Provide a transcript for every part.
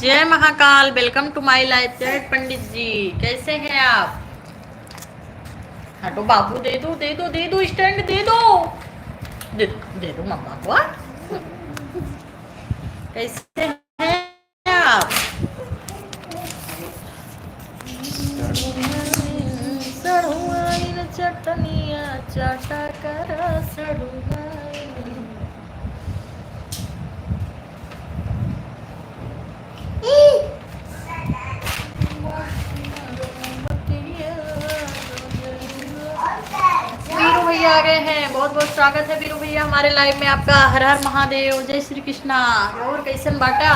जय Mahakal. Welcome to my life chat. Pandit ji कैसे हैं आप? हटो बाबू, दे दो दे दो दे दो, स्टैंड दे दो, दे दो मम्मा को। कैसे हैं आप? सड़ुआइन चटनिया चाटा करा सड़ुआइन। वीरू भैया आ गए हैं। बहुत बहुत स्वागत है वीरू भैया हमारे लाइव में आपका। हर हर महादेव, जय श्री कृष्णा। और कैसन बाटा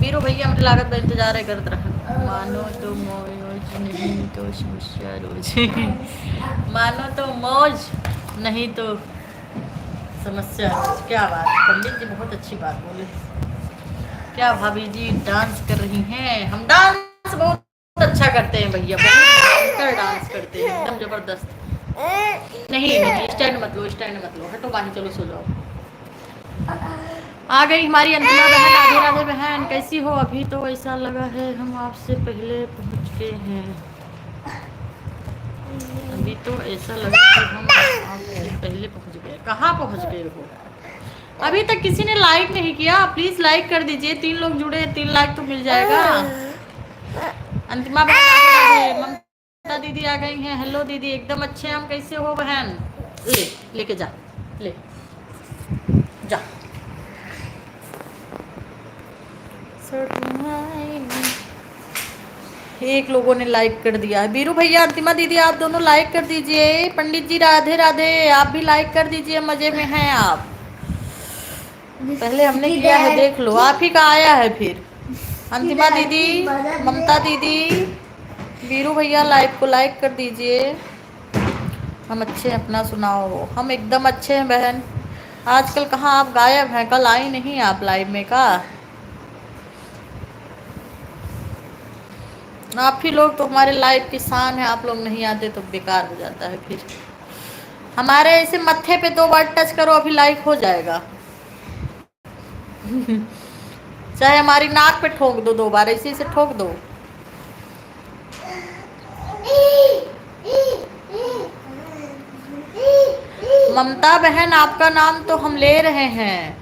वीरू भैया? हमने लागत का इंतजार है करते रहा। मानो तो मौज नहीं तो समस्या रोज। मानो तो मौज नहीं तो समस्या रोज। क्या बात पंडित जी, बहुत अच्छी बात बोले। क्या भाभी जी डांस कर रही हैं? हम डांस बहुत अच्छा करते हैं भैया, बहुत भयंकर डांस करते हैं, एकदम जबरदस्त। नहीं नहीं, स्टैंड मत लो, स्टैंड मत लो, हटो बाहर, चलो सो जाओ। आ गई हमारी अंतिमा बहन। राधे राधे बहन, कैसी हो? अभी तो ऐसा लगा है हम आपसे पहले पहुंच गए हैं। अभी तो ऐसा लगा कि हम आपसे पहले पहुंच गए। कहाँ पहुंच गए हो? अभी तक किसी ने लाइक नहीं किया, प्लीज लाइक कर दीजिए। 3 लोग जुड़े, 3 लाइक तो मिल जाएगा। अंतिमा बहन राधे राधे। ममता दीदी आ गई हैं। हेलो दीदी, एकदम अच्छे हम। कैसे हो बहन? लेके जा, ले जा। एक लोगों ने लाइक कर दिया है। बीरू भैया, अंतिमा दीदी, आप दोनों लाइक कर दीजिए। पंडित जी राधे राधे, आप भी लाइक कर दीजिए। मजे में हैं आप? पहले हमने किया है, देख लो। आप ही का आया है फिर। अंतिमा दीदी, ममता दीदी, बीरू भैया, लाइव को लाइक कर दीजिए। हम अच्छे हैं, अपना सुनाओ। हम एकदम अच्छे हैं बहन। आजकल कहाँ आप गायब हैं? कल आई नहीं आप लाइव में का? आप ही लोग तो हमारे लाइव की शान है। आप लोग नहीं आते तो बेकार हो जाता है फिर। हमारे ऐसे मत्थे पे 2 बार टच करो, अभी लाइक हो जाएगा। चाहे हमारी नाक पे ठोक दो 2 बार, ऐसे से ठोक दो। ममता बहन, आपका नाम तो हम ले रहे हैं।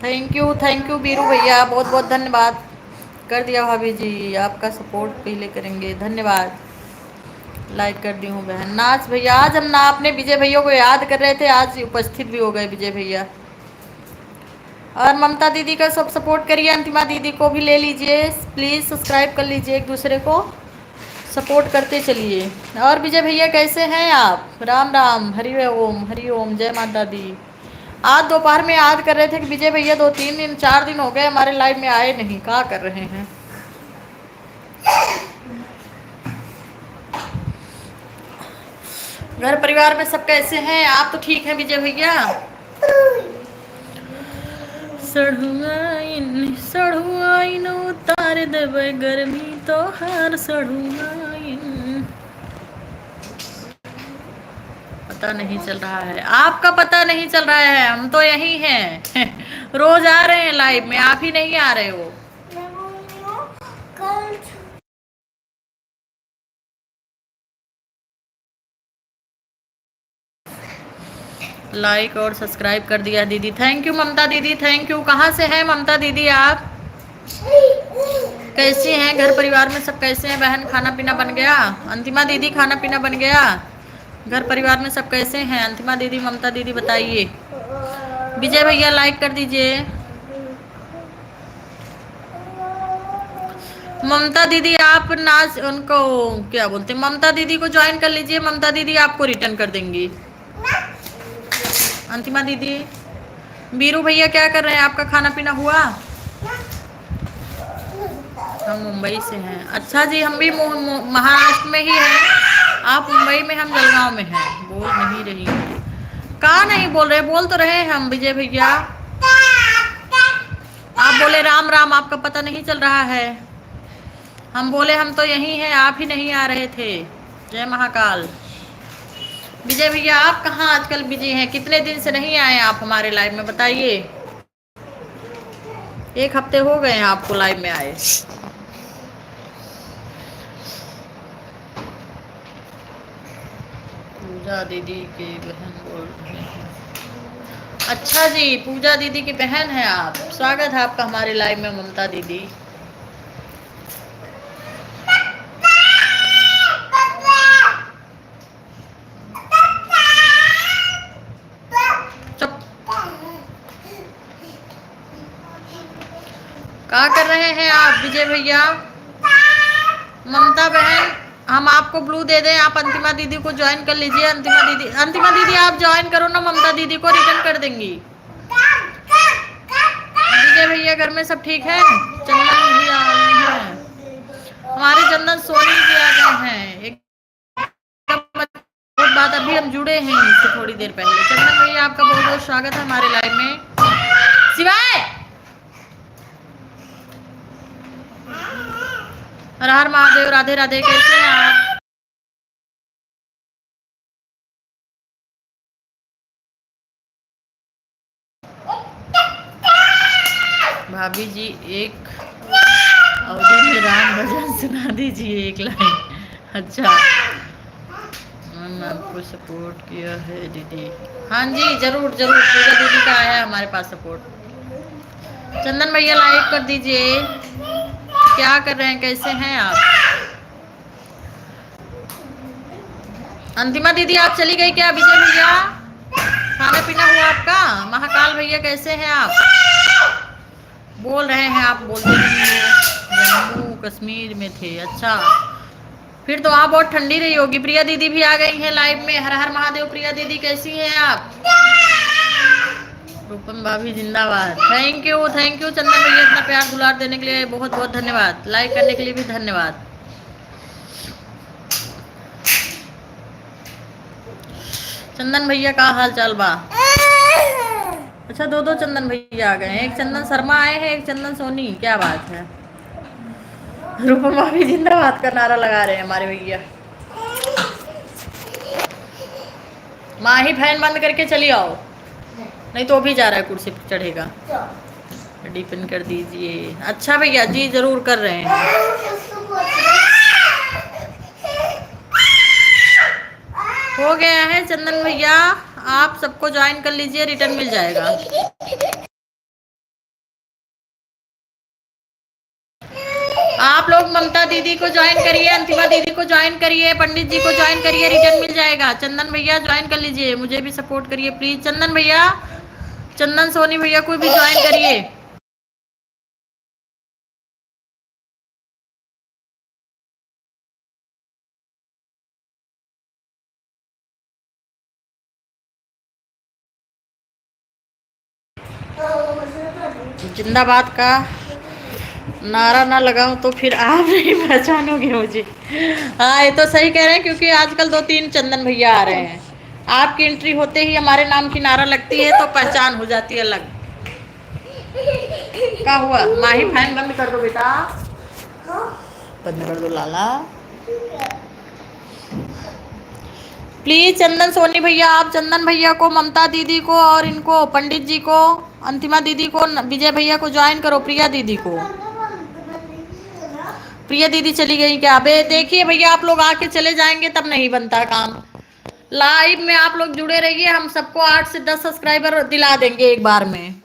थैंक यू बीरू भैया, बहुत बहुत धन्यवाद। कर दिया भाभी जी, आपका सपोर्ट पहले करेंगे। धन्यवाद। लाइक कर दी हूँ बहन। नाच भैया, आज हम ना अपने विजय भैया को याद कर रहे थे, आज उपस्थित भी हो गए विजय भैया। और ममता दीदी का सब सपोर्ट करिए। अंतिमा दीदी को भी ले लीजिए, प्लीज़ सब्सक्राइब कर लीजिए, एक दूसरे को सपोर्ट करते चलिए। और विजय भैया कैसे हैं आप? राम राम, हरि ओम, जय माता दी। आज दोपहर में याद कर रहे थे कि विजय भैया 2-3 दिन 4 दिन हो गए हमारे लाइव में आए नहीं, क्या कर रहे हैं? घर परिवार में सब कैसे हैं? आप तो ठीक हैं विजय भैया? सड़ुआइन उतार देवे गर्मी तो हर सड़ुआइन। पता नहीं चल रहा है, आपका पता नहीं चल रहा है। हम तो यही हैं। रोज आ रहे हैं लाइव में, आप ही नहीं आ रहे हो। लाइक और सब्सक्राइब कर दिया दीदी। थैंक यू ममता दीदी, थैंक यू। कहाँ से हैं ममता दीदी आप? कैसी हैं? घर परिवार में सब कैसे हैं बहन? खाना पीना बन गया? अंतिमा दीदी, खाना पीना बन गया? घर परिवार में सब कैसे हैं? अंतिमा दीदी, ममता दीदी, बताइए। विजय भैया लाइक कर दीजिए। ममता दीदी आप नाच, उनको क्या बोलते हैं, ममता दीदी को ज्वाइन कर लीजिए। ममता दीदी आपको रिटर्न कर देंगी। अंतिमा दीदी, बीरू भैया क्या कर रहे हैं? आपका खाना पीना हुआ? हम मुंबई से हैं। अच्छा जी, हम भी महाराष्ट्र में ही हैं। आप मुंबई में, हम जलगांव में हैं। बोल नहीं रही है? कहाँ नहीं बोल रहे? बोल तो रहे हैं हम विजय भैया। आप बोले राम राम, आपका पता नहीं चल रहा है। हम बोले हम तो यही हैं, आप ही नहीं आ रहे थे। जय महाकाल। विजय भैया आप कहाँ आजकल बिजी हैं? कितने दिन से नहीं आए आप हमारे लाइव में, बताइए। 1 हफ्ते हो गए हैं आपको लाइव में आए। पूजा दीदी की बहन बोल रहे हैं। अच्छा जी, पूजा दीदी की बहन है आप। स्वागत है आपका हमारे लाइव में ममता दीदी। क्या कर रहे हैं आप विजय भैया? ममता बहन, हम आपको ब्लू दे दें, आप अंतिमा दीदी को ज्वाइन कर लीजिए। अंतिमा दीदी आप ज्वाइन करो ना, ममता दीदी को रिटर्न कर देंगी। विजय भैया घर में सब ठीक है? चंदन भी आ गए हैं, हमारे चंदन सोनी जी आ गए हैं। एकदम बहुत बात, अभी हम जुड़े हैं इससे थोड़ी देर पहले। चंदन भैया आपका बहुत बहुत स्वागत है हमारे लाइव में। सिवाय हर हर महादेव, राधे राधे, कैसे हैं आप? भाभी जी एक अवधि में राम भजन सुना दीजिए 1 लाइन। अच्छा, मैम आपको सपोर्ट किया है दीदी। हाँ जी जरूर जरूर, पूजा दीदी का आया है हमारे पास सपोर्ट। चंदन भैया लाइक कर दीजिए। क्या कर रहे हैं, कैसे हैं आप? अंतिमा दीदी आप चली गई क्या? विजय भैया खाना पीना हुआ आपका? महाकाल भैया कैसे हैं आप? बोल रहे हैं आप, बोलते नहीं हो। जम्मू कश्मीर में थे, अच्छा फिर तो वहाँ बहुत ठंडी रही होगी। प्रिया दीदी भी आ गई हैं लाइव में। हर हर महादेव। प्रिया दीदी कैसी हैं आप? रूपम भाभी जिंदाबाद। थैंक यू चंदन भैया, इतना प्यार दुलार देने के लिए बहुत बहुत धन्यवाद। लाइक करने के लिए भी धन्यवाद। चंदन भैया का हाल चाल बा? अच्छा, 2 चंदन भैया आ गए हैं। एक चंदन शर्मा आए हैं, एक चंदन सोनी। क्या बात है। रूपम भाभी जिंदाबाद का नारा लगा रहे हैं हमारे भैया। माँ ही फैन बंद करके चली आओ, नहीं तो भी जा रहा है, कुर्सी पर चढ़ेगा। डिपेंड कर दीजिए। अच्छा भैया जी जरूर कर रहे हैं। हो गया है चंदन भैया, आप सबको ज्वाइन कर लीजिए, रिटर्न मिल जाएगा। आप लोग ममता दीदी को ज्वाइन करिए, अंतिमा दीदी को ज्वाइन करिए, पंडित जी को ज्वाइन करिए, रिटर्न मिल जाएगा। चंदन भैया ज्वाइन कर लीजिए, मुझे भी सपोर्ट करिए प्लीज। चंदन भैया, चंदन सोनी भैया को भी ज्वाइन करिए। जिंदाबाद का नारा ना लगाऊं तो फिर आप नहीं पहचानोगे मुझे। हाँ ये तो सही कह रहे हैं, क्योंकि आजकल 2-3 चंदन भैया आ रहे हैं। आपकी एंट्री होते ही हमारे नाम की नारा लगती है तो पहचान हो जाती है अलग। क्या हुआ? माही फैन बंद कर दो बेटा, बंद कर दो लाला प्लीज। चंदन सोनी भैया, आप चंदन भैया को, ममता दीदी को और इनको पंडित जी को, अंतिमा दीदी को, विजय भैया को ज्वाइन करो। प्रिया दीदी को, प्रिया दीदी चली गई क्या? बे देखिए भैया, आप लोग आके चले जाएंगे तब नहीं बनता काम। लाइव में आप लोग जुड़े रहिए, हम सबको 8 से 10 सब्सक्राइबर दिला देंगे एक बार में।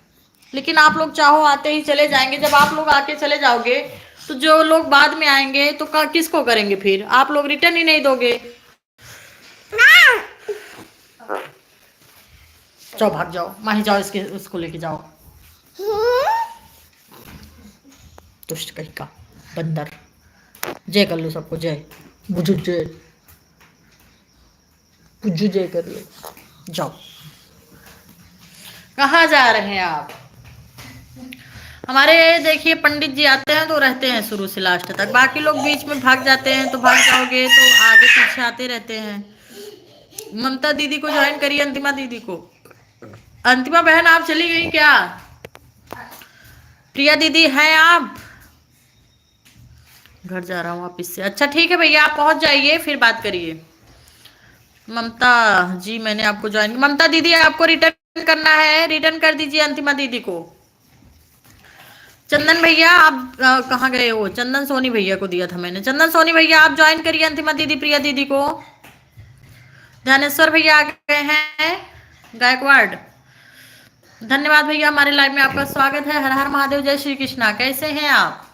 लेकिन आप लोग चाहो आते ही चले जाएंगे। जब आप लोग आके चले जाओगे तो जो लोग बाद में आएंगे तो किसको करेंगे फिर? आप लोग रिटर्न ही नहीं दोगे। जाओ भाग जाओ, माही जाओ, इसके उसको लेके जाओ। दुष्ट कहीं का बंदर। जय कर लो सबको, जय बुझु, जय बुझु, जय कर लो। जाओ, कहाँ जा रहे हैं आप? हमारे देखिए पंडित जी आते हैं तो रहते हैं शुरू से लास्ट तक, बाकी लोग बीच में भाग जाते हैं तो भाग जाओगे तो आगे पीछे आते रहते हैं। ममता दीदी को ज्वाइन करिए, अंतिमा दीदी को। अंतिमा बहन आप चली गई क्या? प्रिया दीदी हैं आप? घर जा रहा हूँ ऑफिस से। अच्छा ठीक है भैया, आप पहुंच जाइए फिर बात करिए। ममता जी मैंने आपको ज्वाइन, ममता दीदी आपको रिटर्न करना है, रिटर्न कर दीजिए अंतिमा दीदी को। चंदन भैया आप कहाँ गए हो? चंदन सोनी भैया को दिया था मैंने। चंदन सोनी भैया आप ज्वाइन करिए अंतिमा दीदी, प्रिया दीदी को। ध्यानेश्वर भैया आ गए हैं, गायकवाड़। धन्यवाद भैया, हमारे लाइव में आपका स्वागत है। हर हर महादेव, जय श्री कृष्णा। कैसे हैं आप?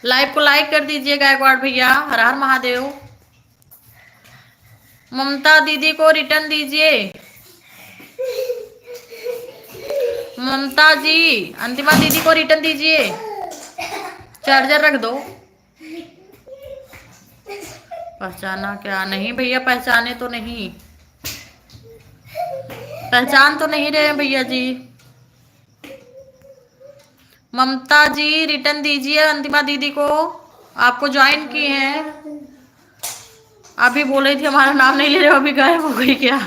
लाइव को लाइक कर दीजिए गायकवाड़ भैया। हर हर महादेव। ममता दीदी को रिटर्न दीजिए। ममता जी अंतिमा दीदी को रिटर्न दीजिए। चार्जर रख दो। पहचाना क्या? नहीं भैया पहचाने तो नहीं, पहचान तो नहीं रहे भैया जी। ममता जी रिटर्न दीजिए अंतिमा दीदी को, आपको ज्वाइन की है। अभी बोल रही थी हमारा नाम नहीं ले रहे हो, अभी गायब हो गई क्या?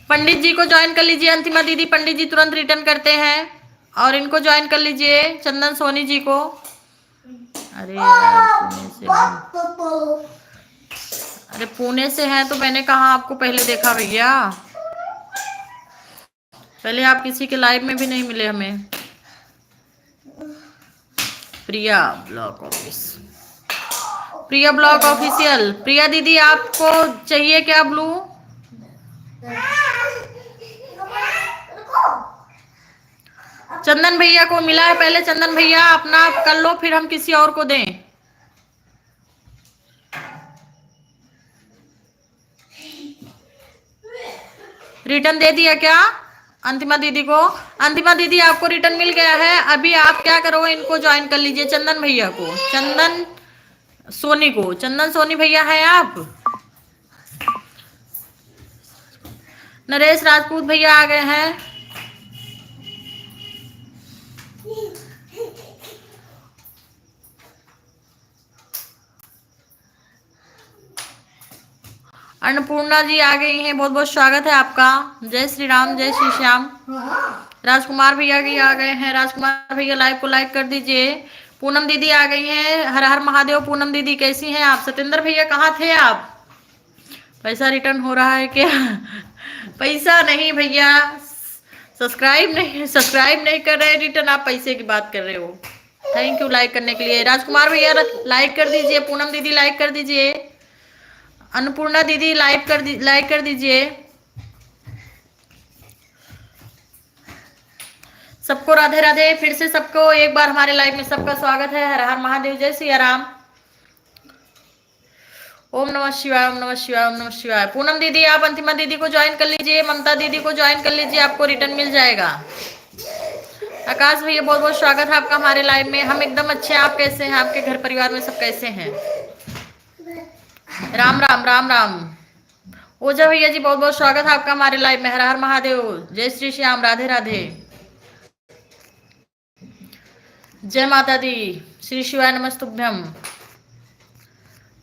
पंडित जी को ज्वाइन कर लीजिए अंतिमा दीदी, पंडित जी तुरंत रिटर्न करते हैं। और इनको ज्वाइन कर लीजिए चंदन सोनी जी को। अरे यार पुणे से हूँ। अरे पुणे से हैं तो मैंने कहा आपको पहले देखा भैया, पहले आप किसी के लाइव में भी नहीं मिले हमें। प्रिया ब्लॉक ऑफिस, प्रिया ब्लॉक ऑफिशियल। प्रिया दीदी आपको चाहिए क्या ब्लू? चंदन भैया को मिला है, पहले चंदन भैया अपना कर लो, फिर हम किसी और को दें। रिटर्न दे दिया क्या अंतिमा दीदी को? अंतिमा दीदी आपको रिटर्न मिल गया है। अभी आप क्या करो, इनको ज्वाइन कर लीजिए, चंदन भैया को, चंदन सोनी को। चंदन सोनी भैया है आप। नरेश राजपूत भैया आ गए हैं। अन्नपूर्णा जी आ गई हैं, बहुत बहुत स्वागत है आपका। जय श्री राम, जय श्री श्याम। राजकुमार भैया भी आ गए हैं। राजकुमार भैया लाइव को लाइक कर दीजिए। पूनम दीदी आ गई हैं। हर हर महादेव। पूनम दीदी कैसी हैं आप? सत्येंद्र भैया कहाँ थे आप? पैसा रिटर्न हो रहा है क्या? पैसा नहीं भैया, सब्सक्राइब नहीं कर रहे, रिटर्न आप पैसे की बात कर रहे हो। थैंक यू लाइक करने के लिए। राजकुमार भैया लाइक कर दीजिए। पूनम दीदी लाइक कर दीजिए। अन्नपूर्णा दीदी लाइक कर दीजिए। सबको राधे राधे। फिर से सबको एक बार हमारे लाइव में सबका स्वागत है। हर हर महादेव, जय सिया राम। ओम नमः शिवाय, ओम नमः शिवाय, ओम नमः शिवाय। पूनम दीदी आप अंतिमा दीदी को ज्वाइन कर लीजिए, ममता दीदी को ज्वाइन कर लीजिए, आपको रिटर्न मिल जाएगा। आकाश भैया बहुत बहुत स्वागत है आपका हमारे लाइव में। हम एकदम अच्छे हैं, आप कैसे हैं? आपके घर परिवार में सब कैसे हैं? राम राम राम राम। ओझा भैया जी बहुत बहुत स्वागत है आपका हमारे लाइव में। हर हर महादेव, जय श्री श्याम, राधे राधे, जय माता दी, श्री शिवाय नमस्तुभ्यम।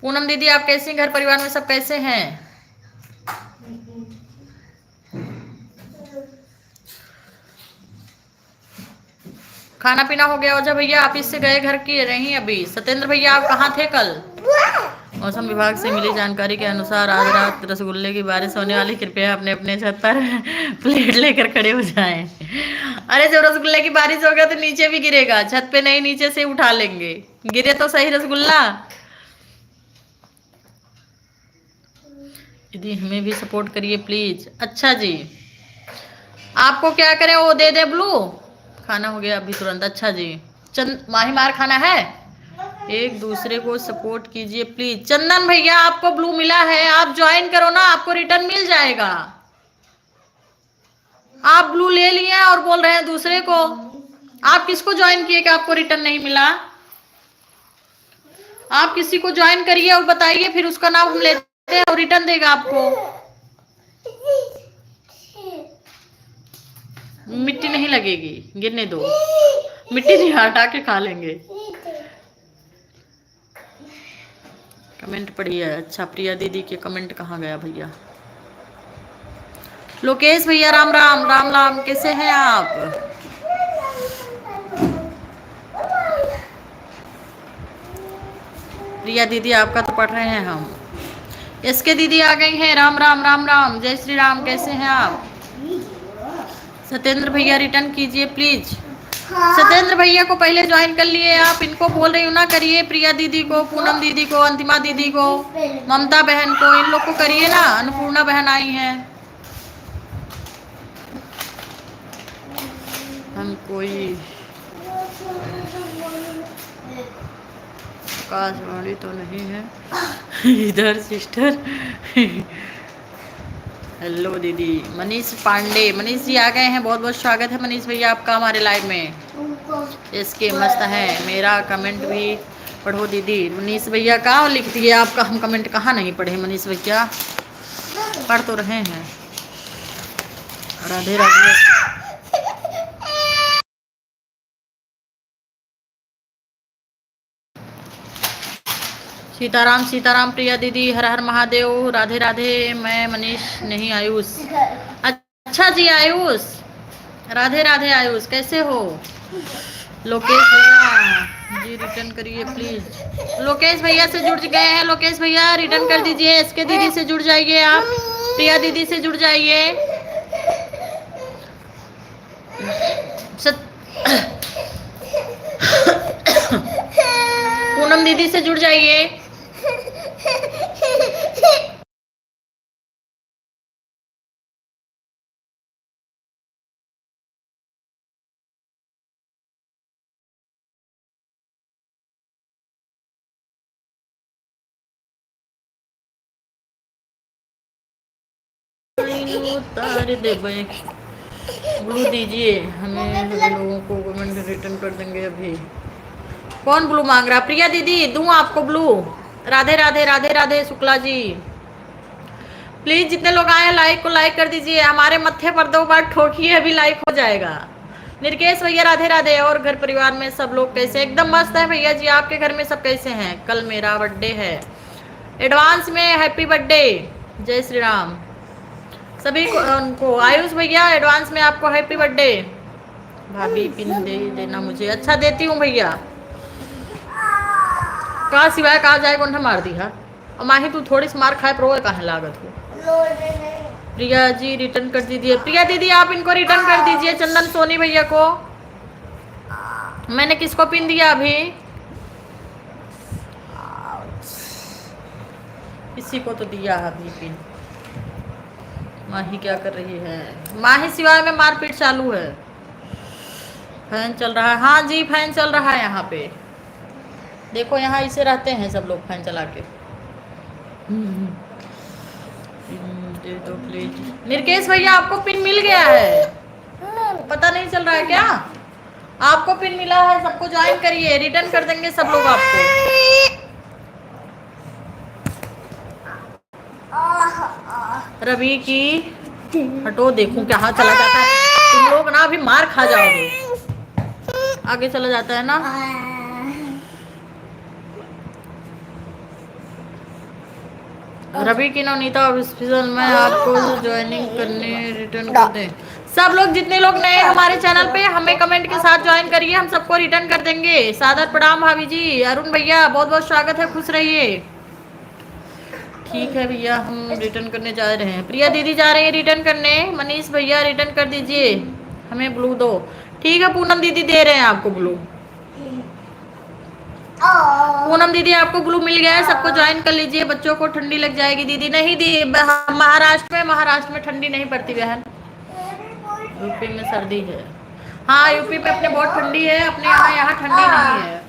पूनम दीदी आप कैसे हैं? घर परिवार में सब कैसे हैं? खाना पीना हो गया? ओझा भैया आप इससे गए घर की रही अभी। सत्येंद्र भैया आप कहाँ थे कल? मौसम विभाग से मिली जानकारी के अनुसार आज रात रसगुल्ले की बारिश होने वाली, कृपया अपने अपने छत पर प्लेट लेकर खड़े हो जाएं। अरे जब रसगुल्ले की बारिश होगा तो नीचे भी गिरेगा, छत पे नहीं, नीचे से उठा लेंगे। गिरे तो सही रसगुल्ला। दीदी हमें भी सपोर्ट करिए प्लीज। अच्छा जी, आपको क्या करें, वो दे दे ब्लू? खाना हो गया अभी तुरंत। अच्छा जी, माही मार खाना है। एक दूसरे को सपोर्ट कीजिए प्लीज। चंदन भैया आपको ब्लू मिला है, आप ज्वाइन करो ना, आपको रिटर्न मिल जाएगा। आप ब्लू ले लिए और बोल रहे हैं दूसरे को। आप किसको ज्वाइन किए कि आपको रिटर्न नहीं मिला? आप किसी को ज्वाइन करिए और बताइए, फिर उसका नाम हम लेते हैं और रिटर्न देगा आपको। मिट्टी नहीं लगेगी, गिरने दो। मिट्टी नहीं, हटा के खा लेंगे। कमेंट पढ़िए। अच्छा प्रिया दीदी के कमेंट कहाँ गया भैया? लोकेश भैया राम राम राम राम, कैसे हैं आप? प्रिया दीदी आपका तो पढ़ रहे हैं हम। इसके दीदी आ गई हैं, राम राम राम राम, जय श्री राम, कैसे हैं आप? सत्येंद्र भैया रिटर्न कीजिए प्लीज। सत्येंद्र भैया को पहले ज्वाइन कर लिए आप, इनको बोल रही हूँ ना करिए। प्रिया दीदी को, पूनम दीदी को, अंतिमा दीदी को, ममता बहन को, इन लोग को करिए ना। अन्नपूर्णा बहन आई हैं। हम कोई आकाशवाणी तो नहीं है इधर सिस्टर। हेलो दीदी। मनीष पांडे, मनीष जी आ गए हैं, बहुत बहुत स्वागत है मनीष भैया आपका हमारे लाइव में। इसके मस्त है। मेरा कमेंट भी पढ़ो दीदी। मनीष भैया का लिख दिए आपका, हम कमेंट कहाँ नहीं पढ़े मनीष भैया, पढ़ तो रहे हैं। राधे राधे। सीताराम सीताराम प्रिया दीदी, हर हर महादेव, राधे राधे। मैं मनीष नहीं, आयुष। अच्छा जी आयुष, राधे राधे आयुष, कैसे हो? लोकेश भैया जी रिटर्न करिए प्लीज। लोकेश भैया से जुड़ गए हैं, लोकेश भैया रिटर्न कर दीजिए। इसके दीदी से जुड़ जाइए आप, प्रिया दीदी से जुड़ जाइए, पूनम दीदी से जुड़ जाइए। उतार दे ब्लू दीजिए हमें, हम लोगों को कमेंट रिटर्न कर देंगे अभी। कौन ब्लू मांग रहा? प्रिया दीदी दूं आपको ब्लू। राधे राधे राधे राधे शुक्ला जी। प्लीज जितने लोग आए हैं लाइक को लाइक कर दीजिए, हमारे मत्थे पर 2 बार ठोकिए, अभी लाइक हो जाएगा। निर्केश भैया राधे राधे। और घर परिवार में सब लोग कैसे? एकदम मस्त है भैया जी। आपके घर में सब कैसे हैं? कल मेरा बर्थडे है, एडवांस में हैप्पी बर्थडे, जय श्री राम सभी को। उनको आयुष भैया एडवांस में आपको हैप्पी बर्थडे। भाभी पिन दे देना मुझे। अच्छा देती हूँ भैया। कहा सिवाय कहा जाए कौन मार दी है? और माही तू थोड़ी सी मार खाए पर कहाँ लागत हो। प्रिया जी रिटर्न कर दीजिए। प्रिया दीदी आप इनको रिटर्न कर दीजिए, चंदन सोनी भैया को। मैंने किसको पिन दिया अभी? किसी को तो दिया अभी पिन। माही क्या कर रही है? माही सिवाय में मारपीट चालू है। फैन चल रहा है? हाँ जी फैन चल रहा है यहाँ पे। देखो यहाँ इसे रहते हैं सब लोग फैन चला के। दे दो प्लीज। निर्केश भैया आपको पिन मिल गया है, पता नहीं चल रहा है क्या? आपको पिन मिला है, सबको ज्वाइन करिए, रिटर्न कर देंगे सब लोग आपको। रवि की हटो, देखूं कहाँ चला जाता है। तुम लोग ना अभी मार खा जाओगे। आगे चला जाता है ना। रवि की नवनीता ऑफिशियल में आपको ज्वाइनिंग करने रिटर्न कर दें। सब लोग जितने लोग नए हमारे चैनल पे हमें कमेंट के साथ ज्वाइन करिए, हम सबको रिटर्न कर देंगे। सादर प्रणाम भाभी जी। अरुण भैया बहुत बहुत स्वागत है, खुश रहिए। ठीक है भैया हम रिटर्न करने जा रहे हैं। प्रिया दीदी जा रही है रिटर्न करने। मनीष भैया रिटर्न कर दीजिए, हमें ब्लू दो। ठीक है पूनम दीदी दे रहे हैं आपको ब्लू। पूनम दीदी आपको ब्लू मिल गया है, सबको ज्वाइन कर लीजिए। बच्चों को ठंडी लग जाएगी दीदी। नहीं दी महाराष्ट्र में ठंडी नहीं पड़ती बहन, यूपी में सर्दी है। हाँ यूपी में अपने बहुत ठंडी है, अपने यहाँ ठंडी नहीं है।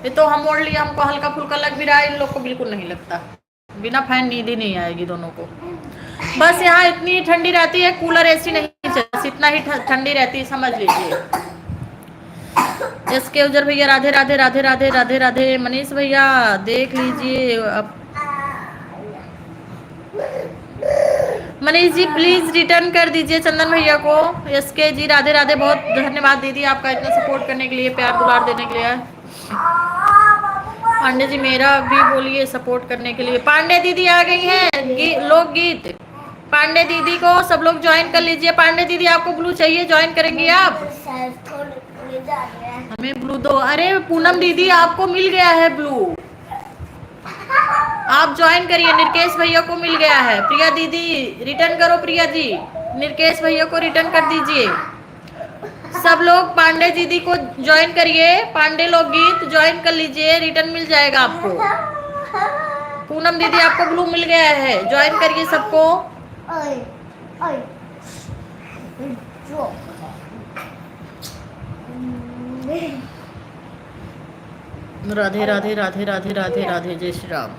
ये तो हम ओढ़ लिया, हमको हल्का फुल्का लग भी रहा है, इन लोग को बिल्कुल नहीं लगता। बिना फैन नींद ही नहीं आएगी दोनों को। बस यहाँ इतनी ठंडी रहती है, कूलर एसी नहीं चलती, इतना ही ठंडी रहती है, समझ लीजिए। एस के उजर भैया राधे राधे राधे राधे राधे राधे। मनीष भैया देख लीजिए अब। मनीष जी प्लीज रिटर्न कर दीजिए चंदन भैया को। एस के जी राधे राधे। बहुत धन्यवाद दीदी आपका इतना सपोर्ट करने के लिए, प्यार दुलार देने के लिए। पांडे जी मेरा भी बोलिए सपोर्ट करने के लिए। पांडे दीदी आ गई हैं लोकगीत। पांडे दीदी को सब लोग ज्वाइन कर लीजिए। पांडे दीदी आपको ब्लू चाहिए, ज्वाइन करेंगी आप? हमें ब्लू दो। अरे पूनम दीदी आपको मिल गया है ब्लू, आप ज्वाइन करिए। निर्केश भैया को मिल गया है। प्रिया दीदी रिटर्न करो। प्रिया जी निर्केश भैया को रिटर्न कर दीजिए। सब लोग पांडे दीदी को ज्वाइन करिए। पांडे लोग गीत ज्वाइन कर लीजिए, रिटर्न मिल जाएगा आपको। पूनम दीदी आपको ब्लू मिल गया है, ज्वाइन करिए सबको। राधे राधे राधे राधे राधे राधे, जय श्री राम।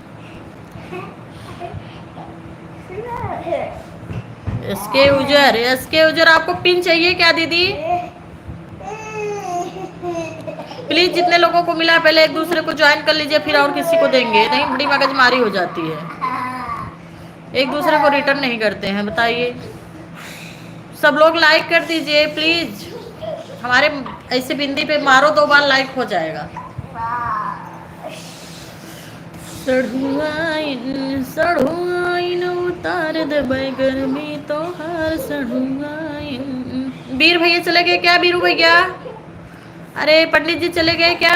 एसके उजर आपको पिन चाहिए क्या दीदी? प्लीज जितने लोगों को मिला पहले एक दूसरे को ज्वाइन कर लीजिए, फिर और किसी को देंगे, नहीं बड़ी मगजमारी हो जाती है। एक दूसरे को रिटर्न नहीं करते हैं, बताइए। सब लोग लाइक कर दीजिए प्लीज। हमारे ऐसे बिंदी पे मारो 2 बार लाइक हो जाएगा। सढ़ुआइन उतार दे गर्मी तो हर सढ़ुआइन। वीर भैया चले गए क्या? बीरू भैया, अरे पंडित जी चले गए क्या?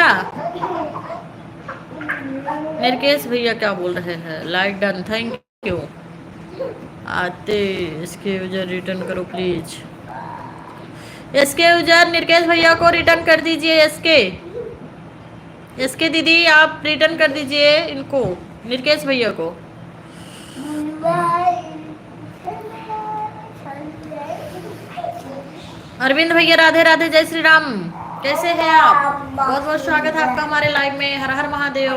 निर्केश भैया क्या बोल रहे हैं? Like done, thank you. आते इसके यूजर रिटर्न करो प्लीज। इसके यूजर निर्केश भैया को रिटर्न कर दीजिए। इसके दीदी आप रिटर्न कर दीजिए इनको, निर्केश भैया को। अरविंद भैया राधे राधे, जय श्री राम। कैसे हैं आप? बहुत बहुत स्वागत है आपका हमारे लाइव में। हर हर महादेव।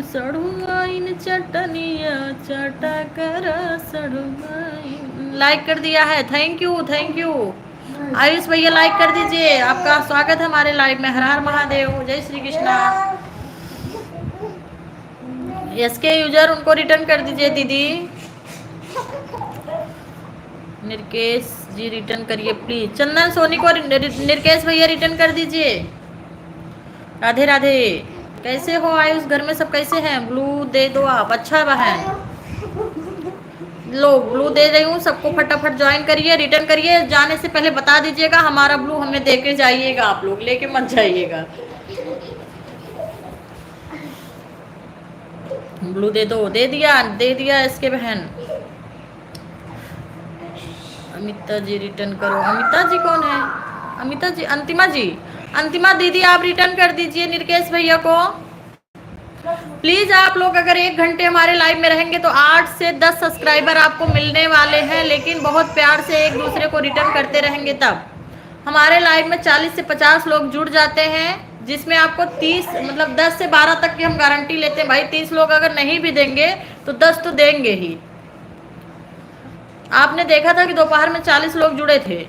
सड़ुआइन चटनिया चटा कर सड़ुआइन। लाइक कर दिया है, thank you thank you. Ayush भैया लाइक कर दीजिए, आपका स्वागत है हमारे लाइव में। हर हर महादेव, जय श्री कृष्णा। एसके यूजर उनको रिटर्न कर दीजिए दीदी। निर्केश जी रिटर्न करिए प्लीज। चंदन सोनी को निर्केश भैया रिटर्न कर दीजिए। राधे राधे। कैसे हो आयुष? घर में सब कैसे हैं? ब्लू दे दो आप। अच्छा बहन, लो ब्लू दे रही हूँ सबको, फटाफट ज्वाइन करिए, रिटर्न करिए। जाने से पहले बता दीजिएगा हमारा ब्लू हमें दे के जाइएगा, आप लोग लेके मत जाइएगा। ब्लू दे दो। दे दिया इसके बहन। अमिता जी रिटर्न करो। अमिता जी कौन है? अमिता जी, अंतिमा जी। अंतिमा दीदी आप रिटर्न कर दीजिए निर्केश भैया को प्लीज। आप लोग अगर 1 घंटे हमारे लाइव में रहेंगे तो 8 से 10 सब्सक्राइबर आपको मिलने वाले हैं, लेकिन बहुत प्यार से एक दूसरे को रिटर्न करते रहेंगे तब। हमारे लाइव में 40 से 50 लोग जुड़ जाते हैं, जिसमें आपको 30 मतलब 10 से 12 तक की हम गारंटी लेते हैं भाई। 30 लोग अगर नहीं भी देंगे तो 10 तो देंगे ही। आपने देखा था कि दोपहर में 40 लोग जुड़े थे,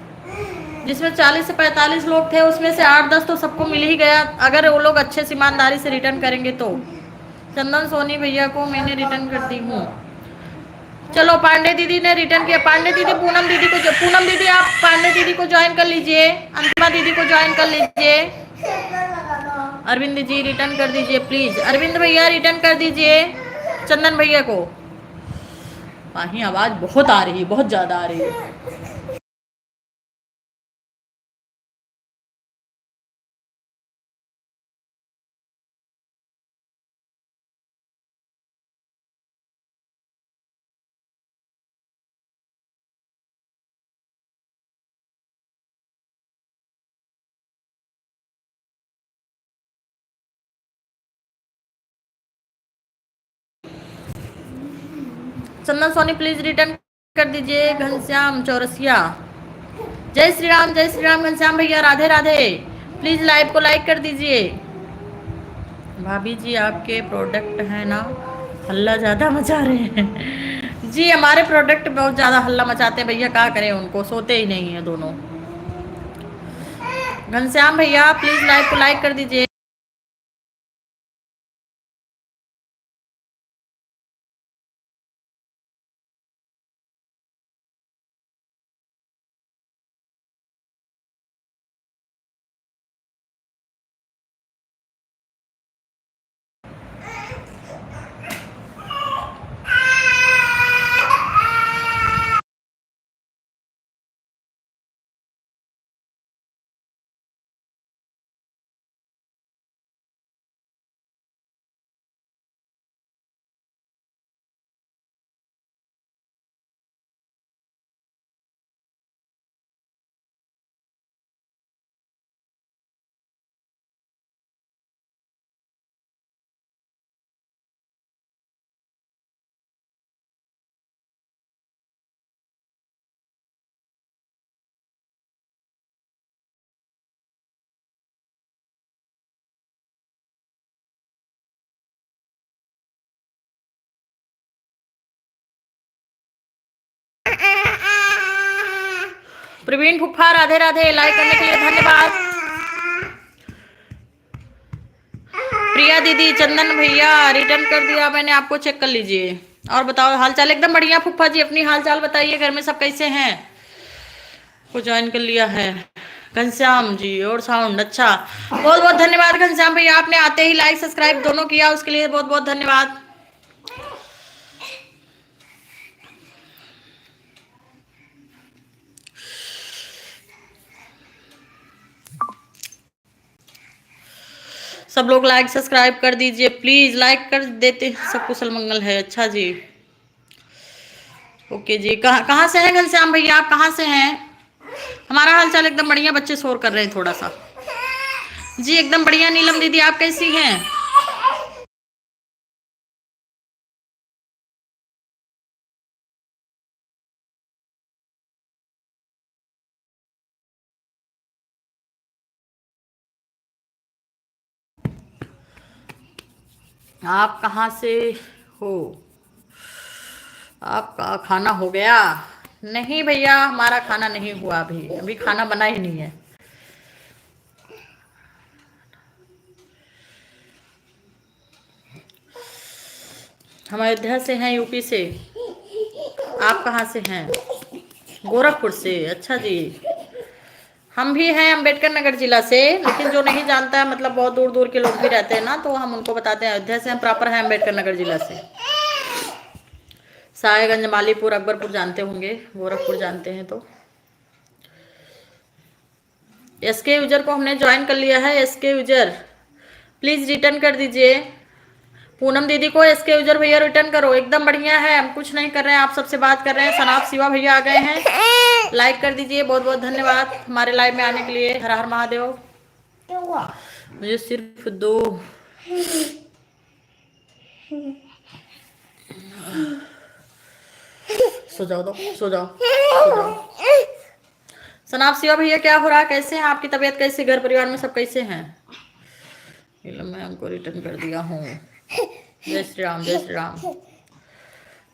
जिसमें 40 से 45 लोग थे, उसमें से 8-10 तो सबको मिल ही गया, अगर वो लोग अच्छे से ईमानदारी से रिटर्न करेंगे तो। चंदन सोनी भैया को मैंने रिटर्न कर दी हूँ। चलो पांडे दीदी ने रिटर्न किया। पांडे दीदी पूनम दीदी को, पूनम दीदी आप पांडे दीदी को ज्वाइन कर लीजिए। अंतिमा दीदी को ज्वाइन कर लीजिए। अरविंद जी रिटर्न कर दीजिए प्लीज। अरविंद भैया रिटर्न कर दीजिए चंदन भैया को। वहीं आवाज बहुत आ रही है, बहुत ज्यादा आ रही है। चंदन सोनी प्लीज रिटर्न कर दीजिए। घनश्याम चौरसिया, जय श्री राम घनश्याम भैया राधे राधे। प्लीज लाइव को लाइक कर दीजिए। भाभी जी आपके प्रोडक्ट है ना, हल्ला ज़्यादा मचा रहे हैं। जी हमारे प्रोडक्ट बहुत ज़्यादा हल्ला मचाते हैं भैया, क्या करें, उनको सोते ही नहीं है दोनों। घनश्याम भैया प्लीज लाइव को लाइक कर दीजिए। प्रवीण फुफा राधे राधे, लाइक करने के लिए धन्यवाद। प्रिया दीदी, चंदन भैया रिटर्न कर दिया मैंने आपको, चेक कर लीजिए। और बताओ हालचाल? एकदम बढ़िया फुफा जी, अपनी हालचाल बताइए, घर में सब कैसे हैं? को ज्वाइन कर लिया है घनश्याम जी, और साउंड अच्छा। बहुत बहुत धन्यवाद घनश्याम भैया, आपने आते ही लाइक सब्सक्राइब दोनों किया, उसके लिए बहुत बहुत धन्यवाद। सब लोग लाइक सब्सक्राइब कर दीजिए प्लीज, लाइक कर देते सब कुशल मंगल है। अच्छा जी, ओके जी। कहाँ से हैं घनश्याम भैया, आप कहाँ से हैं? हमारा हालचाल एकदम बढ़िया, बच्चे शोर कर रहे हैं थोड़ा सा जी, एकदम बढ़िया। नीलम दीदी आप कैसी हैं? आप कहाँ से हो? आपका खाना हो गया? नहीं भैया, हमारा खाना नहीं हुआ, अभी अभी खाना बना ही नहीं है। हम अयोध्या से हैं, यूपी से। आप कहाँ से हैं? गोरखपुर से, अच्छा जी। हम भी हैं अम्बेडकर नगर जिला से, लेकिन जो नहीं जानता है, मतलब बहुत दूर दूर के लोग भी रहते हैं ना, तो हम उनको बताते हैं अयोध्या से। हम प्रॉपर हैं अम्बेडकर नगर जिला से। साहेगंज, मालीपुर, अकबरपुर जानते होंगे, गोरखपुर जानते हैं तो। एसके यूजर को हमने ज्वाइन कर लिया है। एसके यूजर प्लीज रिटर्न कर दीजिए। पूनम दीदी को एसके यूजर भैया रिटर्न करो, एकदम बढ़िया है। हम कुछ नहीं कर रहे हैं, आप सबसे बात कर रहे हैं। सनाब शिवा भैया आ गए हैं, लाइक कर दीजिए। बहुत बहुत धन्यवाद हमारे लाइव में आने के लिए। हर हर महादेव। मुझे सिर्फ 2 सो जाओ, दो सो जाओ, सो जाओ। सनाब शिवा भैया क्या हो रहा है, कैसे हैं? आपकी तबीयत कैसी, घर परिवार में सब कैसे हैं? मैं हमको रिटर्न कर दिया हूँ। जय श्री राम, जय श्री राम।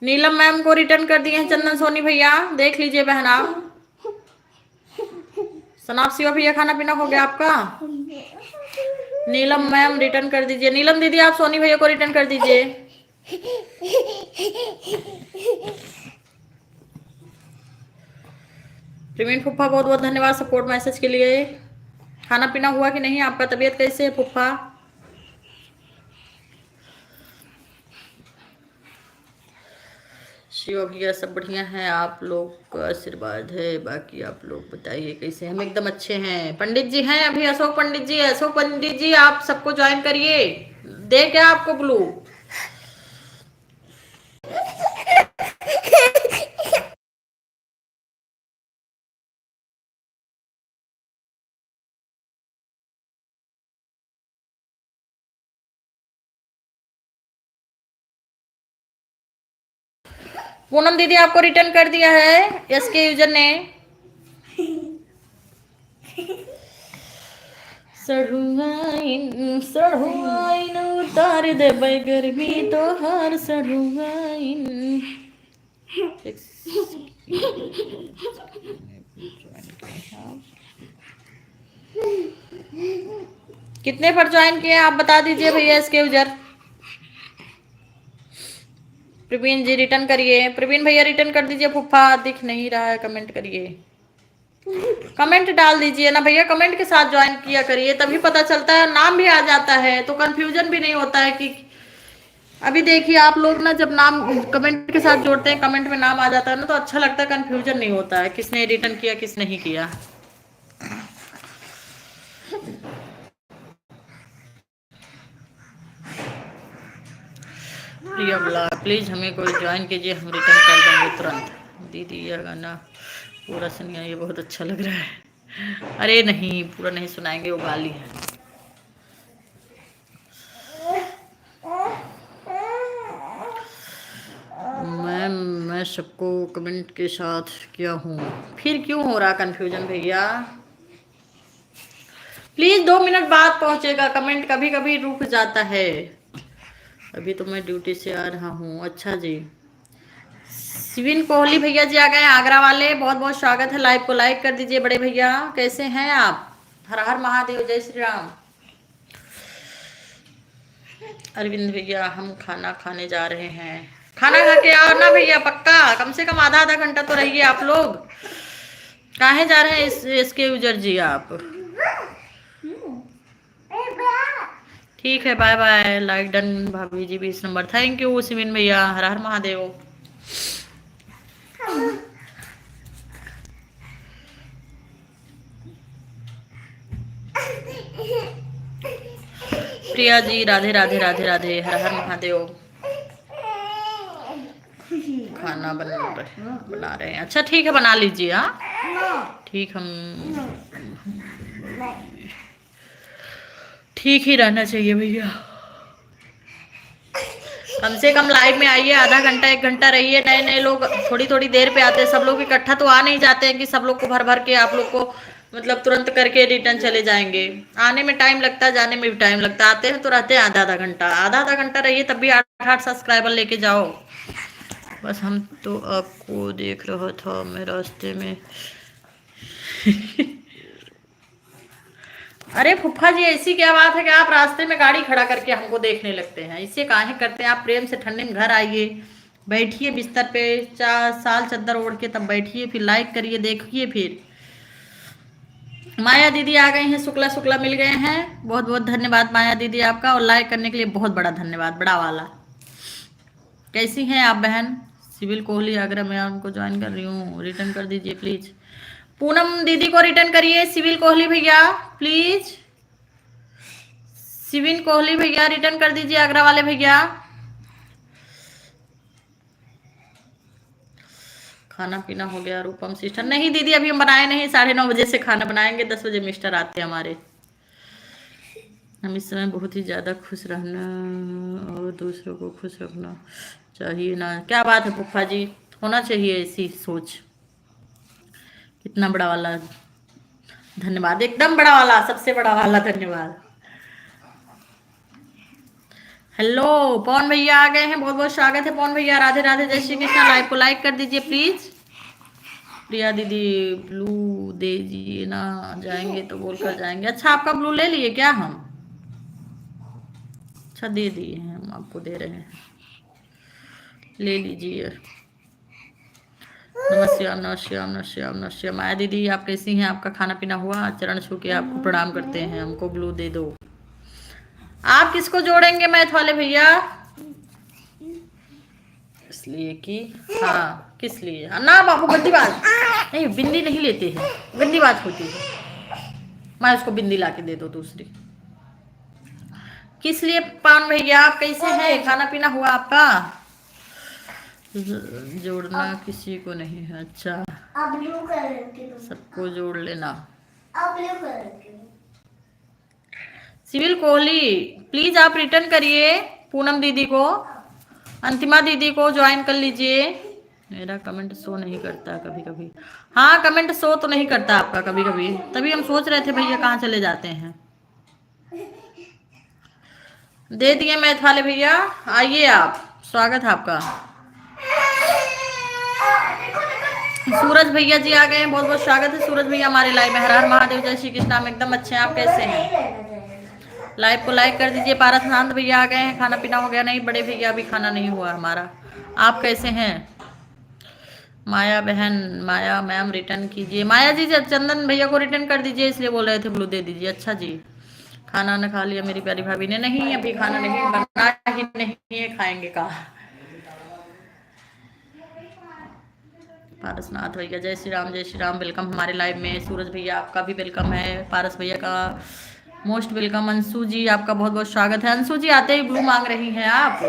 नीलम मैम को रिटर्न कर दिए हैं चंदन सोनी भैया, देख लीजिए बहना। सनाब शिवा भैया खाना पीना हो गया आपका? नीलम मैम रिटर्न कर दीजिए। नीलम दीदी आप सोनी भैया को रिटर्न कर दीजिए। प्रवीण फुफ्फा बहुत बहुत धन्यवाद सपोर्ट मैसेज के लिए। खाना पीना हुआ कि नहीं आपका? तबीयत कैसे है फुफ्फा? शिवा भैया सब बढ़िया है, आप लोग का आशीर्वाद है। बाकी आप लोग बताइए कैसे? हम एकदम अच्छे हैं। पंडित जी हैं अभी, अशोक पंडित जी। अशोक पंडित जी आप सबको ज्वाइन करिए। दे क्या आपको ब्लू? पूनम दीदी आपको रिटर्न कर दिया है एसके यूजर ने। सढ़ुआइन सढ़ुआइन उतार दे गर्मी तो हर सढ़ुआइन। कितने पर ज्वाइन किए आप बता दीजिए भैया इसके यूजर। प्रवीण जी रिटर्न करिए, प्रवीण भैया रिटर्न कर दीजिए। फुफ्फा दिख नहीं रहा है, कमेंट करिए, कमेंट डाल दीजिए ना भैया। कमेंट के साथ ज्वाइन किया करिए, तभी पता चलता है, नाम भी आ जाता है तो कंफ्यूजन भी नहीं होता है कि अभी देखिए आप लोग ना, जब नाम कमेंट के साथ जोड़ते हैं, कमेंट में नाम आ जाता है ना, तो अच्छा लगता है, कंफ्यूजन नहीं होता है किसने रिटर्न किया किस नहीं किया। प्रिया बोला प्लीज हमें कोई ज्वाइन कीजिए, हम रिटर्न कर देंगे तुरंत। दीदी ये गाना पूरा सुनिए, ये बहुत अच्छा लग रहा है। अरे नहीं पूरा नहीं सुनाएंगे, वो गाली है। मैम मैं सबको कमेंट के साथ किया हूँ, फिर क्यों हो रहा कंफ्यूजन भैया? प्लीज 2 मिनट बाद पहुंचेगा कमेंट, कभी कभी रुक जाता है। अभी तो मैं ड्यूटी से आ रहा हूँ। अच्छा जी, शिविन कोहली भैया जी आ गए हैं, आगरा वाले, बहुत बहुत स्वागत है। लाइव को लाइक कर दीजिए बड़े भैया, कैसे हैं आप? हर हर महादेव, जय श्री राम। अरविंद भैया हम खाना खाने जा रहे हैं, खाना खा के आओ ना भैया, पक्का कम से कम आधा आधा घंटा तो रहिए आप लोग। काहे जा रहे हैं इसके यूजर जी आप? ठीक है, बाय बाय। लाइक डन भाभी जी 20 नंबर, थैंक यू सिमिन भैया, हर हर महादेव। प्रिया जी राधे राधे राधे राधे, हर हर महादेव। खाना बना रहे हैं, अच्छा ठीक है, बना लीजिए। हाँ ठीक, हम ठीक ही रहना चाहिए भैया। कम से कम लाइव में आइए, आधा घंटा 1 घंटा रहिए। नए नए लोग थोड़ी थोड़ी देर पे आते हैं, सब लोग इकट्ठा तो आ नहीं जाते हैं कि सब लोग को भर भर के आप लोग को मतलब तुरंत करके रिटर्न चले जाएंगे। आने में टाइम लगता है, जाने में भी टाइम लगता है। आते हैं तो रहते हैं आधा आधा घंटा, आधा आधा घंटा रहिए, तब भी 8 सब्सक्राइबर लेके जाओ। बस हम तो आपको देख रहा था मैं रास्ते में। अरे फुफा जी, ऐसी क्या बात है कि आप रास्ते में गाड़ी खड़ा करके हमको देखने लगते हैं? इससे काहे करते हैं आप? प्रेम से ठंडे में घर आइए, बैठिए बिस्तर पे, 4 साल चादर ओढ़ के तब बैठिए, फिर लाइक करिए, देखिए। फिर माया दीदी आ गई हैं, शुक्ला शुक्ला मिल गए हैं, बहुत बहुत धन्यवाद माया दीदी आपका, और लाइक करने के लिए बहुत बड़ा धन्यवाद, बड़ा वाला। कैसी हैं आप बहन? सिविल कोहली आगरा, मैं उनको ज्वाइन कर रही हूँ, रिटर्न कर दीजिए प्लीज। पूनम दीदी को रिटर्न करिए, सिविल कोहली भैया प्लीज, सिविल कोहली भैया रिटर्न कर दीजिए, आगरा वाले भैया। खाना पीना हो गया रूपम सिस्टर? नहीं दीदी, अभी हम बनाए नहीं, 9:30 बजे से खाना बनाएंगे, 10 बजे मिस्टर आते हैं हमारे। हम इस समय बहुत ही ज़्यादा खुश रहना और दूसरों को खुश रखना चाहिए ना। क्या बात है पुप्पा जी, होना चाहिए ऐसी सोच। कितना बड़ा वाला धन्यवाद, एकदम बड़ा वाला, सबसे बड़ा वाला धन्यवाद। हेलो पवन भैया आ गए हैं, बहुत बहुत स्वागत है पवन भैया, राधे राधे, जय श्री कृष्णा। लाइव को लाइक कर दीजिए प्लीज। प्रिया दीदी ब्लू दे दीजिए ना, जाएंगे तो बोल कर जाएंगे। अच्छा आपका ब्लू ले लिए क्या हम? अच्छा दे दिए हैं, हम आपको दे रहे हैं, ले लीजिए। नमस्कार नमस्कार नमस्कार नमस्कार। माया दीदी आप कैसी हैं? आपका खाना पीना हुआ? चरण छू के आपको प्रणाम करते हैं, हमको ब्लू दे दो। आप किसको जोड़ेंगे मैथ वाले भैया? इसलिए कि हाँ, किस लिए ना बाबू, गंदी बात नहीं, बिंदी नहीं लेते हैं, गंदी बात होती है। मैं उसको बिंदी ला के दे दो दूसरी। किस लिए पान भैया, आप कैसे हैं? खाना पीना हुआ आपका? जोड़ना किसी को नहीं है, अच्छा सबको जोड़ लेना। सिविल कोहली प्लीज आप रिटर्न करिए, पूनम दीदी को, अंतिमा दीदी को ज्वाइन कर लीजिए। मेरा कमेंट शो नहीं करता कभी कभी। हाँ कमेंट शो तो नहीं करता आपका कभी कभी, तभी हम सोच रहे थे भैया कहाँ चले जाते हैं। दे दिए मैथ वाले भैया, आइए आप, स्वागत है आपका। सूरज भैया जी आ गए हैं, बहुत बहुत स्वागत है सूरज भैया हमारे लाइव में। हर हर महादेव, जय श्री कृष्ण। हम एकदम अच्छे हैं, आप कैसे हैं? लाइव को लाइक कर दीजिए। पारस शांत भैया आ गए हैं, खाना पीना हो गया? नहीं बड़े भैया अभी खाना नहीं हुआ हमारा। आप कैसे हैं? माया बहन, माया मैम रिटर्न कीजिए। माया जी चंदन भैया को रिटर्न कर दीजिए, इसलिए बोल रहे थे ब्लू दे दीजिए। अच्छा जी, खाना ना खा लिया मेरी प्यारी भाभी ने? नहीं अभी खाना नहीं बना ही नहीं है, खाएंगे कहाँ। पारसनाथ भैया जय श्री राम, जय श्री राम, वेलकम हमारे लाइव में। सूरज भैया आपका भी वेलकम है, पारस भैया का मोस्ट वेलकम। अंशु जी आपका बहुत बहुत स्वागत है। अंशु जी आते ही ब्लू मांग रही हैं आप,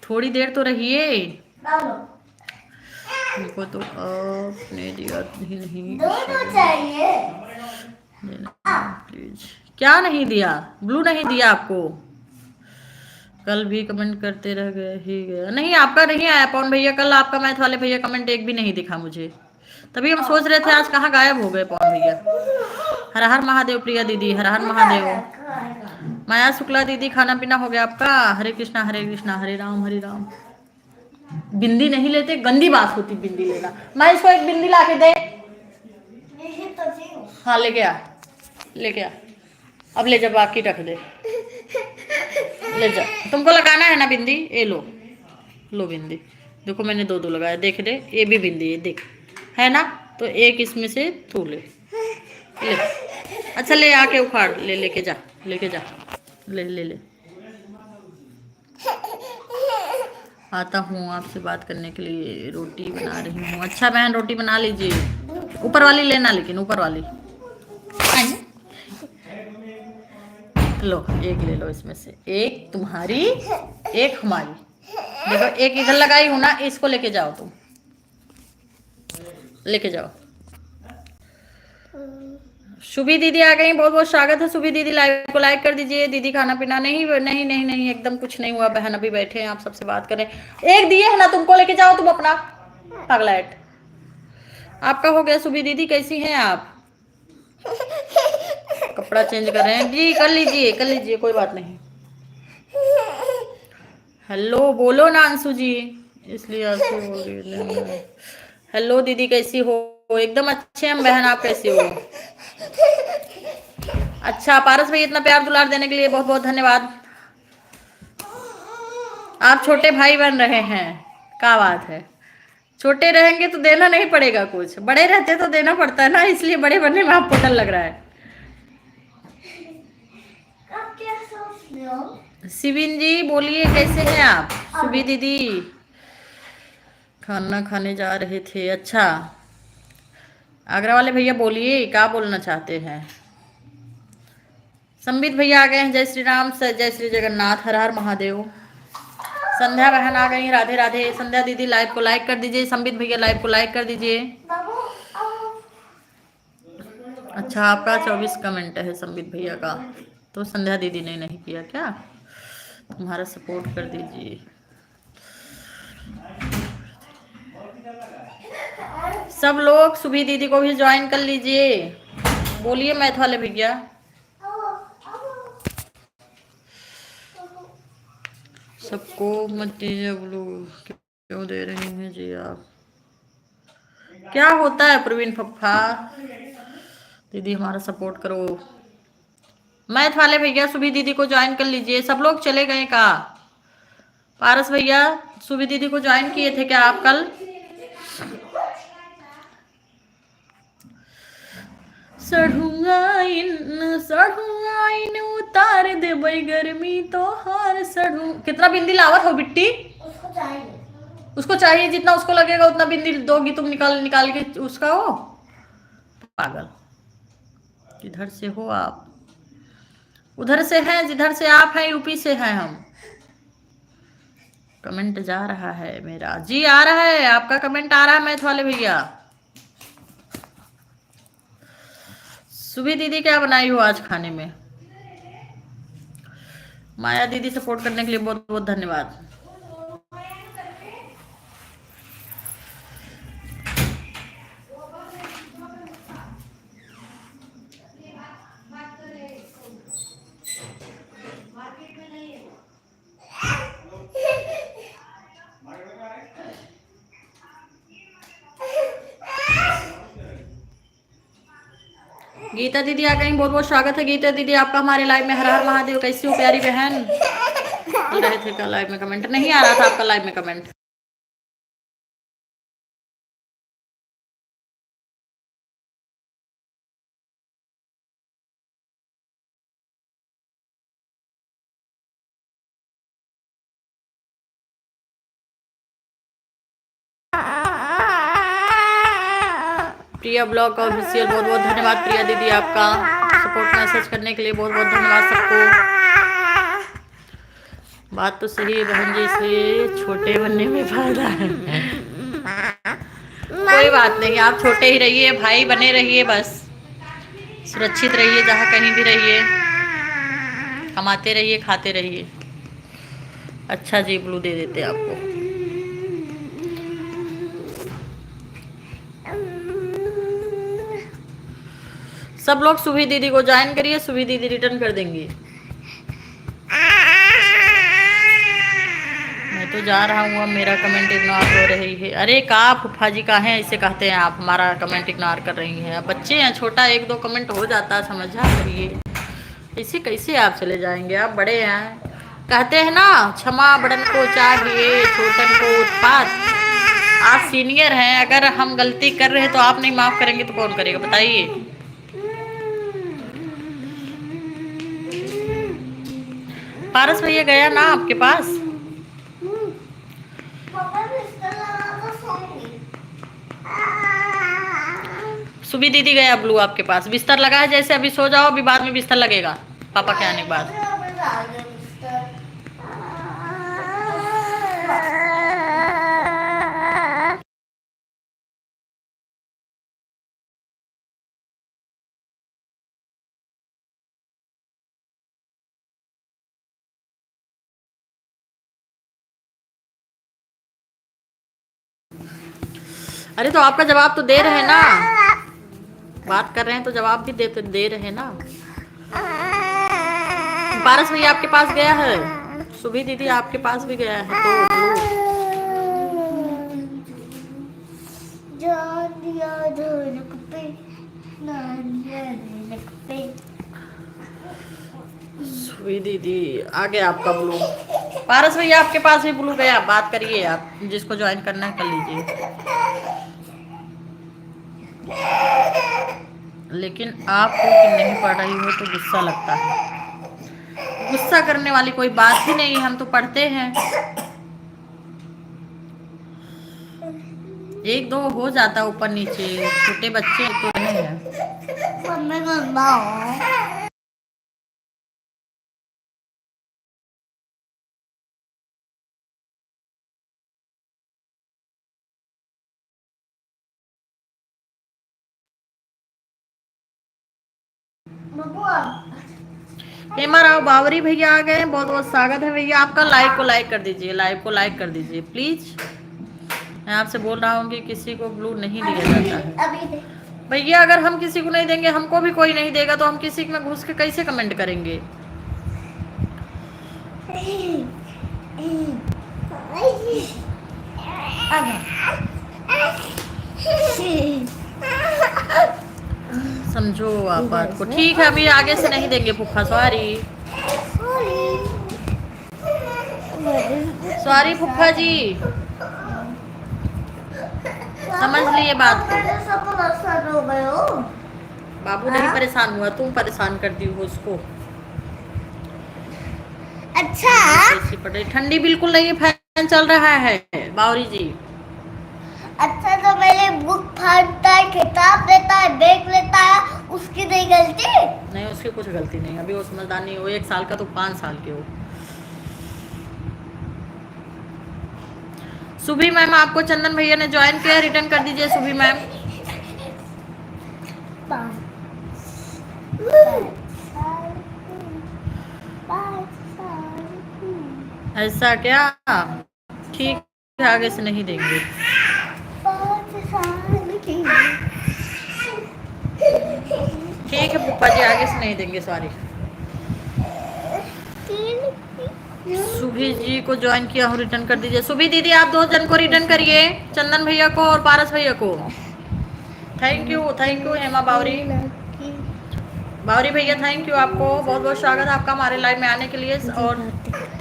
थोड़ी देर तो रहिए। उनको तो आपने दिया ही नहीं, प्लीज। क्या नहीं दिया? ब्लू नहीं दिया आपको? कल भी कमेंट करते रह गए ही गया। नहीं आपका नहीं आया पवन भैया, कल आपका मैथ वाले भैया कमेंट एक भी नहीं दिखा मुझे, तभी हम सोच रहे थे आज कहाँ गायब हो गए पवन भैया। हर हर महादेव प्रिया दीदी, हर हर महादेव। माया शुक्ला दीदी खाना पीना हो गया आपका? हरे कृष्णा हरे राम हरे राम। बिंदी नहीं लेते, गंदी बात होती बिंदी लेना। मैं इसको एक बिंदी ला के दे। हाँ लेके आ, लेके आ। अब ले जा, बाकी रख दे, ले जा। तुमको लगाना है ना बिंदी, ये लो, लो बिंदी। देखो मैंने दो दो लगाया, देख ले, ये भी बिंदी है, देख, है ना। तो एक इसमें से तू ले, ले। अच्छा ले आके उखाड़ ले, लेके जा, लेके जा, ले ले ले। आता हूँ आपसे बात करने के लिए, रोटी बना रही हूँ। अच्छा बहन रोटी बना लीजिए, ऊपर वाली लेना, लेकिन ऊपर वाली लो, एक ले लो इसमें से, एक तुम्हारी एक हमारी। देखो एक इधर लगाई हूँ ना, इसको लेके जाओ, तुम लेके जाओ। सुबी दीदी आ गई, बहुत बहुत स्वागत है सुबी दीदी। लाइव को लाइक कर दीजिए। दीदी खाना पीना नहीं नहीं नहीं नहीं, एकदम कुछ नहीं हुआ बहन, अभी बैठे हैं, आप सबसे बात करें। एक दिए है ना, तुमको लेके जाओ, तुम अपना पगलाइट। आपका हो गया सुबी दीदी, कैसी हैं आप? कपड़ा चेंज कर रहे हैं जी, कर लीजिए कर लीजिए, कोई बात नहीं। हेलो बोलो ना अंशु जी, इसलिए आपसे बोल रही हूँ। हेलो दीदी कैसी हो? एकदम अच्छे हम बहन, आप कैसी हो? अच्छा पारस भाई, इतना प्यार दुलार देने के लिए बहुत बहुत धन्यवाद। आप छोटे भाई बन रहे हैं, क्या बात है। छोटे रहेंगे तो देना नहीं पड़ेगा कुछ, बड़े रहते तो देना पड़ता है ना, इसलिए बड़े बनने में आपको डर लग रहा है। शिविन जी बोलिए, कैसे हैं आप? सुबी दीदी खाना खाने जा रहे थे। अच्छा आगरा वाले भैया बोलिए, क्या बोलना चाहते हैं? संबित भैया आ गए हैं, जय श्री राम, जय श्री जगन्नाथ, हर हर महादेव। संध्या बहन आ गई, राधे राधे। संध्या दीदी लाइव को लाइक कर दीजिए, संबित भैया लाइव को लाइक कर दीजिए। अच्छा आपका 24 कमेंट है संबित भैया का, तो संध्या दीदी ने नहीं किया क्या? तुम्हारा सपोर्ट कर दीजिए। सब लोग सुबी दीदी को भी ज्वाइन कर लीजिए। बोलिए मैथ वाले भैया। सबको मटेरियल क्यों दे रही हैं जी आप? क्या होता है प्रवीण फप्पा? दीदी हमारा सपोर्ट करो। मैथ वाले भैया सुबी दीदी को ज्वाइन कर लीजिए। सब लोग चले गए का? पारस भैया सुबी दीदी को ज्वाइन किए थे क्या आप कल? सढ़ूंगा इन उतार दे बई गर्मी तो हार सढ़ू। कितना बिंदी लावत हो बिट्टी? उसको चाहिए जितना उसको लगेगा उतना बिंदी दोगी तुम, निकाल निकाल के उसका। हो पागल, किधर से हो आप? उधर से हैं जिधर से आप हैं, यूपी से हैं हम। कमेंट जा रहा है मेरा जी, आ रहा है आपका कमेंट आ रहा है मैथ वाले भैया। सुबह दीदी क्या बनाई हो आज खाने में? माया दीदी सपोर्ट करने के लिए बहुत बहुत धन्यवाद। गीता दीदी आ गई, बहुत बहुत स्वागत है गीता दीदी आपका हमारे लाइव में। हर हर महादेव, कैसी हो प्यारी बहन? रहे थे कल लाइव में, कमेंट नहीं आ रहा था आपका लाइव में कमेंट। प्रिया ब्लॉग ऑफिशियल, बहुत बहुत धन्यवाद प्रिया दीदी आपका सपोर्ट मैसेज करने के लिए, बहुत बहुत धन्यवाद सबको। बात तो सही है बहन जी, इसलिए छोटे बनने में फायदा है। कोई बात नहीं, आप छोटे ही रहिए, भाई बने रहिए, बस सुरक्षित रहिए, जहाँ कहीं भी रहिए, कमाते रहिए, खाते रहिए। अच्छा जी ब्लू दे देते आपको। सब लोग सुभी दीदी को ज्वाइन करिए, सुभी दीदी रिटर्न कर देंगी। मैं तो तो जा रहा हूँ, अब मेरा कमेंट इग्नोर हो रही है। अरे का फूफा जी का है, ऐसे कहते हैं आप हमारा कमेंट इग्नोर कर रही हैं। अब बच्चे हैं, छोटा एक दो कमेंट हो जाता, समझा करिए। इसे कैसे आप चले जाएंगे, आप बड़े हैं। कहते हैं ना, क्षमा बड़न को चाहिए, छोटन को उत्पात। आप सीनियर हैं, अगर हम गलती कर रहे हैं तो आप नहीं माफ करेंगे तो कौन करेगा, बताइए। पारस भैया गया ना आपके पास? सुबी दीदी गया ब्लू आपके पास, बिस्तर लगा है जैसे, अभी सो जाओ, अभी बाद में बिस्तर लगेगा पापा के आने के बाद। अरे तो आपका जवाब तो दे रहे ना, बात कर रहे हैं तो जवाब भी दे रहे ना। पारस भैया आपके पास गया है, सुबह दीदी आपके पास भी गया है, सुबह दीदी आ गया आपका ब्लू। पारस भैया आपके पास भी ब्लू गया, बात करिए, आप जिसको ज्वाइन करना है कर लीजिए। लेकिन आप हो कि नहीं पढ़ रही हो तो गुस्सा लगता है। गुस्सा करने वाली कोई बात ही नहीं, हम तो पढ़ते हैं। एक दो हो जाता ऊपर नीचे, छोटे बच्चे तो नहीं है। हेमा राव बावरी भैया आ गए, बहुत बहुत स्वागत है भैया आपका। लाइव को लाइक कर दीजिए, लाइव को लाइक कर दीजिए प्लीज। मैं आपसे बोल रहा हूँ कि किसी को ब्लू नहीं दिया जाता है भैया। अगर हम किसी को नहीं देंगे, हमको भी कोई नहीं देगा, तो हम किसी में घुस के कैसे कमेंट करेंगे। समझो आप बात को, ठीक है। अभी आगे से नहीं देंगे फूफा, सॉरी सॉरी फूफा जी, समझ लिए बात को। बाबू नहीं परेशान हुआ, तुम परेशान करती हो उसको। अच्छा कैसी पड़ रही, ठंडी बिल्कुल नहीं, फैन चल रहा है बावरी जी। अच्छा तो मेरे बुक फाड़ता है, किताब लेता है, बैग लेता है, उसकी नहीं गलती? नहीं, उसकी कुछ गलती नहीं, अभी वो समझदार नहीं हो। 1 साल का तो 5 साल के हो। सुभी मैम आपको चंदन भैया ने ज्वाइन किया, रिटर्न कर दीजिए सुभी मैम। ऐसा क्या, ठीक है, आगे से नहीं देंगे। ठीक है पप्पा जी, आगे से नहीं देंगे, सॉरी। सुभी जी को ज्वाइन किया हूँ, रिटर्न कर दीजिए। सुभी दीदी आप 2 जन को रिटर्न करिए, चंदन भैया को और पारस भैया को। थैंक यू हेमा बावरी। बावरी भैया थैंक यू, आपको बहुत बहुत स्वागत है आपका हमारे लाइव में आने के लिए और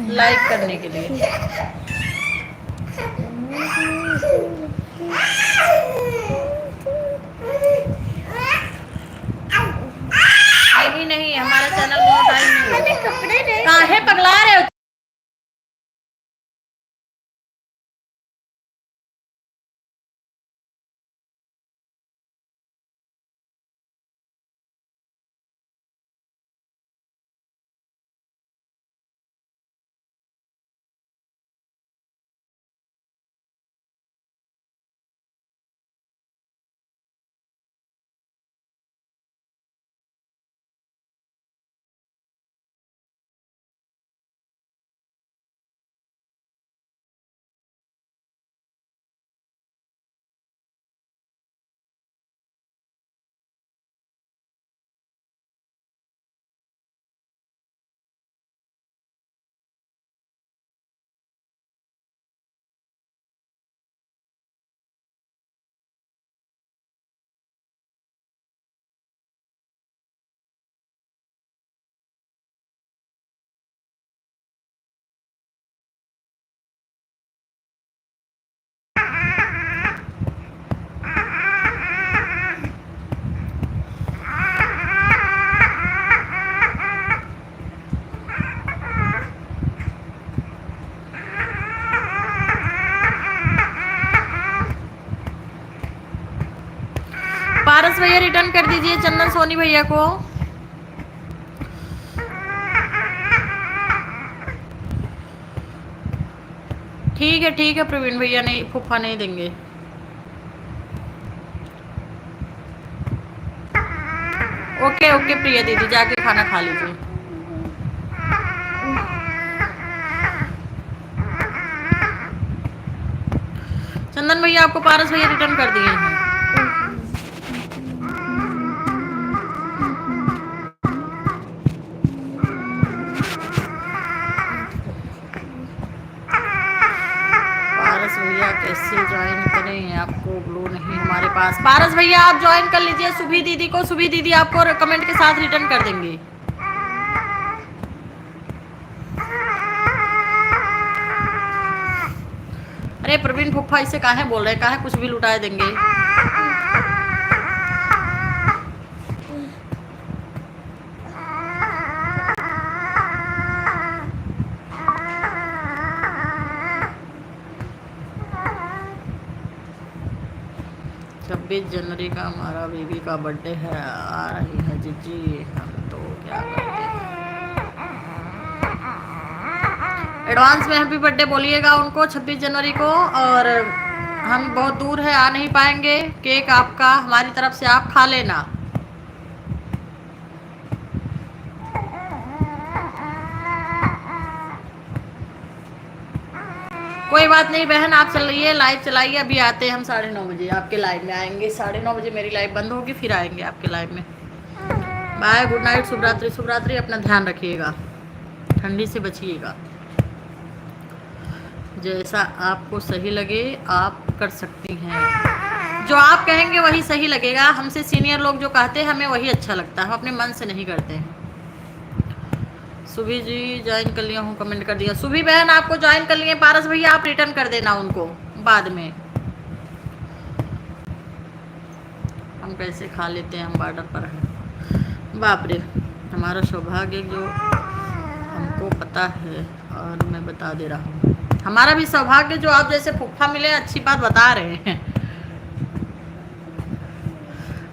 लाइक करने के लिए। नहीं हमारा चैनल मोनेटाइज काहे पगला रहे हो। पारस भैया रिटर्न कर दीजिए चंदन सोनी भैया को। ठीक है प्रवीण भैया, नहीं फूफा नहीं देंगे। ओके प्रिया दीदी, जाके खाना खा लीजिए। चंदन भैया आपको पारस भैया रिटर्न कर दिए हैं। पारस भैया कैसे ज्वाइन करें, आपको ब्लू नहीं हमारे पास। पारस भैया आप ज्वाइन कर लीजिए सुभी दीदी को, सुभी दीदी आपको कमेंट के साथ रिटर्न कर देंगे। अरे प्रवीण फुफ्फा इससे काहे बोल रहे हैं, काहे कुछ भी लुटाए देंगे। जनवरी का हमारा बेबी का बर्थडे है, आ रही है जीजी, हम तो क्या करते हैं। एडवांस में हैप्पी बर्थडे बोलिएगा उनको 26 जनवरी को। और हम बहुत दूर है, आ नहीं पाएंगे। केक आपका हमारी तरफ से आप खा लेना। कोई बात नहीं बहन, आप चलिए लाइव चलाइए, अभी आते हैं हम 9:30 बजे आपके लाइव में आएंगे। 9:30 बजे मेरी लाइव बंद होगी, फिर आएंगे आपके लाइव में। बाय, गुड नाइट, शुभ रात्रि, शुभ रात्रि। अपना ध्यान रखिएगा, ठंडी से बचिएगा। जैसा आपको सही लगे आप कर सकती हैं, जो आप कहेंगे वही सही लगेगा। हमसे सीनियर लोग जो कहते हैं हमें वही अच्छा लगता है, हम अपने मन से नहीं करते हैं। सुभी जी ज्वाइन कर लिया हूँ, कमेंट कर दिया। सुभी बहन आपको ज्वाइन कर लिए। पारस भैया आप रिटर्न कर देना उनको बाद में। हम कैसे खा लेते हैं, हम बॉर्डर पर हैं। बाप रे, हमारा सौभाग्य जो हमको पता है और मैं बता दे रहा हूँ। हमारा भी सौभाग्य जो आप जैसे फूफा मिले, अच्छी बात बता रहे हैं।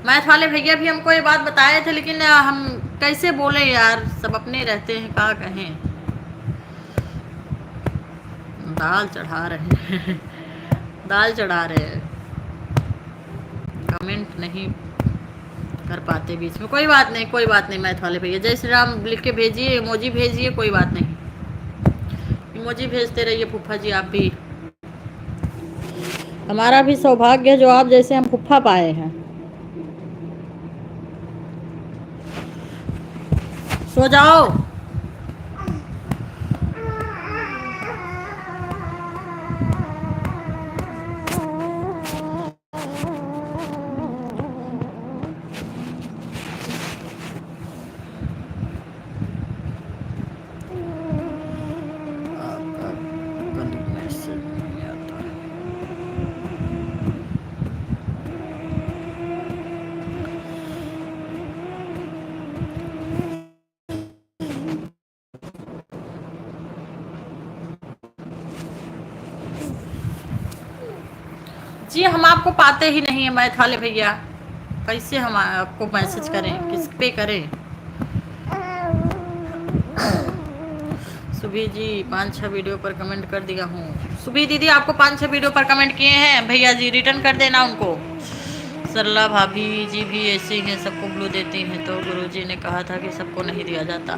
मैथ वाले भैया भी हमको ये बात बताए थे, लेकिन हम कैसे बोले यार, सब अपने रहते हैं, क्या कहें। दाल चढ़ा रहे हैं दाल चढ़ा रहे हैं, कमेंट नहीं कर पाते बीच में। कोई बात नहीं, कोई बात नहीं मैथ वाले भैया, जय श्री राम लिख के भेजिए, इमोजी भेजिए, कोई बात नहीं, इमोजी भेजते रहिए फूफा जी। आप भी, हमारा भी सौभाग्य जो आप जैसे हम फूफा पाए हैं। सो जाओ। जी हम आपको पाते ही नहीं है मैथ वाले भैया, कैसे हम आपको मैसेज करें, किस पे करें। सुभी जी 5-6 वीडियो पर कमेंट कर दिया हूँ। सुभी दीदी आपको 5-6 वीडियो पर कमेंट किए हैं भैया जी, रिटर्न कर देना उनको। सरला भाभी जी भी ऐसे ही हैं, सबको ब्लू देती हैं, तो गुरुजी ने कहा था कि सबको नहीं दिया जाता।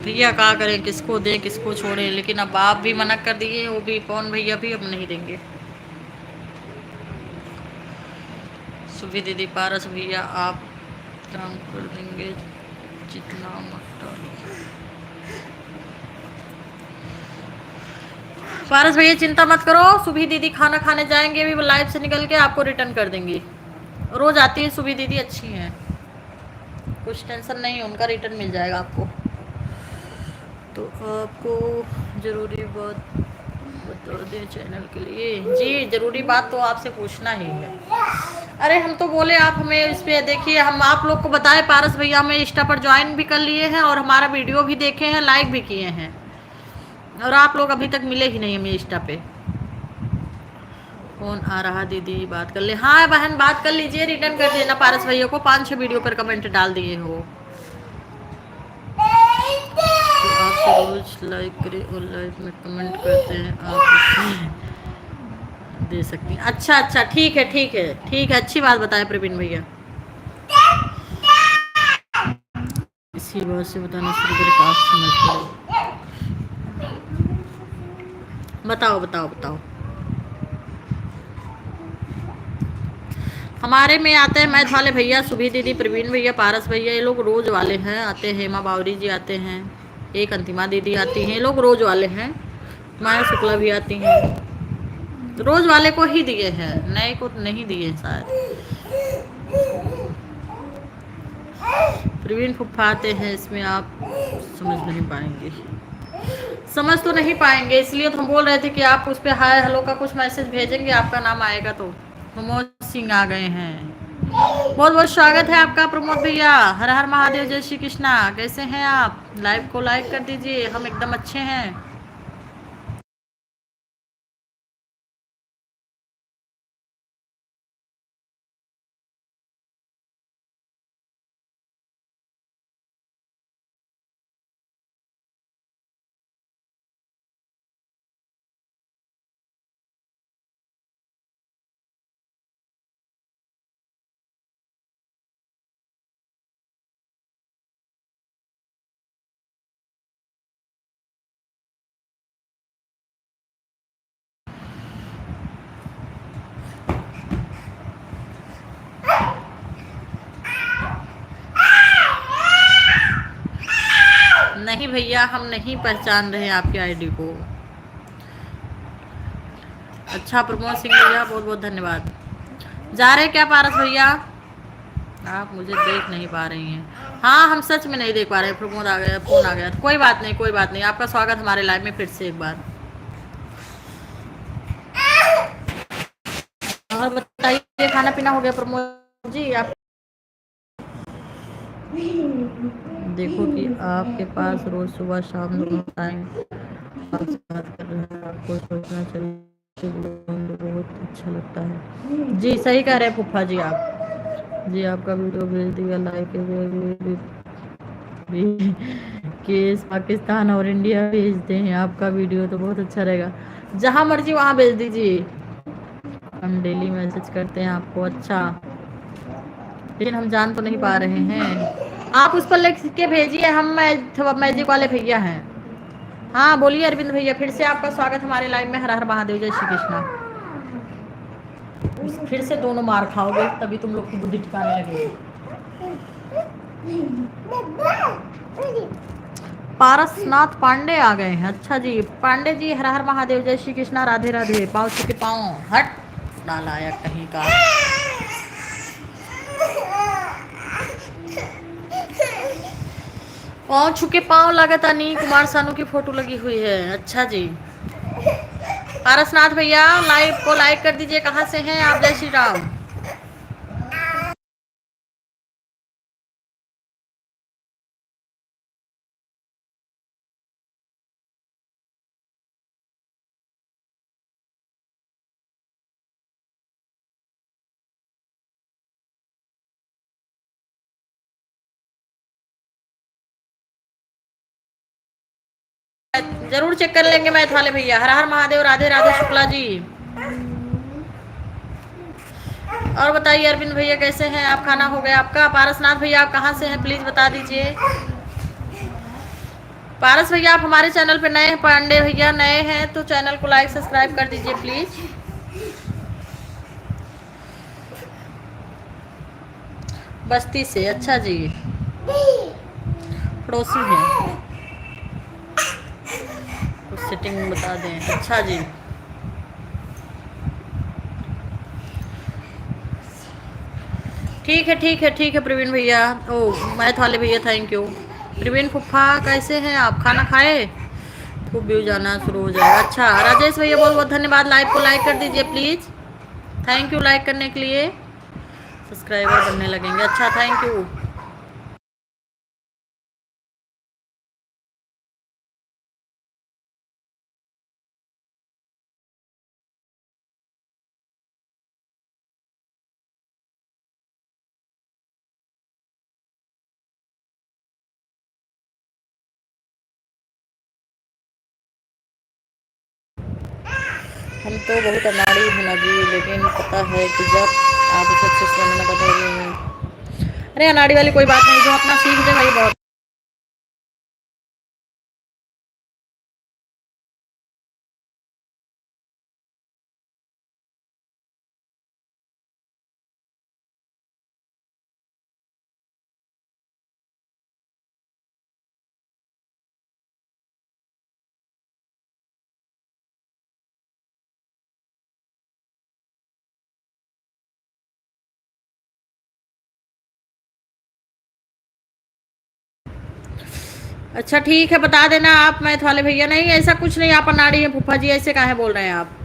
भैया क्या करें, किसको दें किसको छोड़ें, लेकिन अब आप भी मना कर दिए, वो भी कौन भैया भी अब नहीं देंगे। सुभी दीदी पारस भैया आप काम कर देंगे जितना मटर। पारस भैया चिंता मत करो, सुभी दीदी खाना खाने जाएंगे अभी, वो लाइव से निकल के आपको रिटर्न कर देंगी। रोज आती है सुभी दीदी, अच्छी हैं, कुछ टेंशन नहीं, उनका रिटर्न मिल जाएगा आपको। तो आपको जरूरी बात बता दें चैनल के लिए। जी जरूरी बात तो आपसे पूछना ही है। अरे हम तो बोले आप हमें इस पे देखिए, हम आप लोग को बताए पारस भैया हमें इंस्टा पर ज्वाइन भी कर लिए हैं और हमारा वीडियो भी देखे हैं, लाइक भी किए हैं, और आप लोग अभी तक मिले ही नहीं हमें इंस्टा पे। फोन आ रहा दीदी, बात कर ले। हाँ बहन बात कर लीजिए, रिटर्न कर देना पारस भैया को। 5-6 वीडियो पर कमेंट डाल दिए हो तो आपसे रोज लाइक करें और लाइव में कमेंट करते हैं, आप दे सकती हैं। अच्छा अच्छा, ठीक है ठीक है ठीक है, अच्छी बात बताए प्रवीण भैया। इसी बात से बताना शुरू करें तो आप समझ पड़े। बताओ बताओ बताओ। हमारे में आते हैं मैथ वाले भैया, सुभी दीदी, प्रवीण भैया, पारस भैया, ये लोग रोज वाले हैं, आते हैं। हेमा बावरी जी आते हैं, एक अंतिमा दीदी आती हैं, ये लोग रोज वाले हैं। माया शुक्ला भी आती हैं, रोज वाले को ही दिए हैं, नए को नहीं दिए शायद। प्रवीण फुफ्फा आते हैं, इसमें आप समझ नहीं पाएंगे। समझ तो नहीं पाएंगे, इसलिए तो हम बोल रहे थे कि आप उस पर हाय हेलो का कुछ मैसेज भेजेंगे, आपका नाम आएगा। तो प्रमोद सिंह आ गए हैं, बहुत बहुत स्वागत है आपका प्रमोद भैया। हर हर महादेव, जय श्री कृष्णा। कैसे हैं आप? लाइव को लाइक कर दीजिए, हम एकदम अच्छे हैं। नहीं भैया, हम नहीं पहचान रहे आपके आईडी को। अच्छा प्रमोद सिंह भैया, बहुत बहुत धन्यवाद। जा रहे क्या पारस भैया? आप मुझे देख नहीं पा रही हैं। हाँ हम सच में नहीं देख पा रहे हैं। प्रमोद आ गया, फोन आ गया, कोई बात नहीं कोई बात नहीं। आपका स्वागत हमारे लाइव में फिर से एक बार। और बताइए, खाना पीना हो गया प्रमोद जी? आप देखो कि आपके पास रोज सुबह शाम दोनों टाइम आपसे बात कर रहे हैं, आपको सोचना चाहिए, बहुत अच्छा लगता है। जी सही कह रहे हैं फूफा जी आप। जी आपका वीडियो भेज दिया, लाइक केस पाकिस्तान और इंडिया भेजते हैं, आपका वीडियो तो बहुत अच्छा रहेगा। जहां मर्जी वहां भेज दीजिए, हम डेली मैसेज करते हैं आपको। अच्छा, लेकिन हम जान तो नहीं पा रहे हैं। आप उस पर लिख के भेजिए, हम मैजिक वाले भैया हैं। हाँ बोलिए अरविंद भैया, फिर से आपका स्वागत हमारे लाइव में। हर हर महादेव, जय श्री कृष्णा। फिर से दोनों मार खाओगे, तभी तुम लोग की बुद्धि ठिकाने लगेगी। पारसनाथ पांडे आ गए हैं। अच्छा जी पांडे जी, हर हर महादेव, जय श्री कृष्णा, राधे राधे। पाँव छू के पाँव हट डाला या कहीं का। पाँव छू के पाँव लगता नहीं, कुमार सानू की फोटो लगी हुई है। अच्छा जी पारसनाथ भैया, लाइव को लाइक कर दीजिए। कहाँ से हैं आप? जय श्री राम। जरूर चेक कर लेंगे मैथ वाले भैया। हर हर महादेव, राधे राधे शुक्ला जी। और बताइए अरविंद भैया कैसे हैं आप? खाना हो गया आपका? पारसनाथ भैया आप कहाँ से हैं प्लीज बता दीजिए। पारस भैया आप हमारे चैनल पे नए हैं, पांडे भैया नए हैं तो चैनल को लाइक सब्सक्राइब कर दीजिए प्लीज। बस्ती से, अच्छा जी पड़ोसी हैं, कुछ सेटिंग बता दें। अच्छा जी ठीक है ठीक है ठीक है प्रवीण भैया। ओ मैथ वाले भैया थैंक यू। प्रवीण फुफ्फा कैसे हैं आप? खाना खाए? खूब व्यू जाना शुरू हो जाएगा। अच्छा राजेश भैया बहुत बहुत धन्यवाद। लाइव को लाइक कर दीजिए प्लीज। थैंक यू लाइक करने के लिए, सब्सक्राइबर बनने लगेंगे। अच्छा थैंक यू। हम तो बहुत अनाड़ी हैं ना जी, लेकिन पता है कि जब आप सक्सेस बनना बता रहे हैं। अरे अनाड़ी वाली कोई बात नहीं, जो अपना सीख दे वही बहुत। अच्छा ठीक है, बता देना आप मैथ वाले भैया। नहीं ऐसा कुछ नहीं, आप अनाड़ी हैं फूफा जी, ऐसे काहे बोल रहे हैं आप।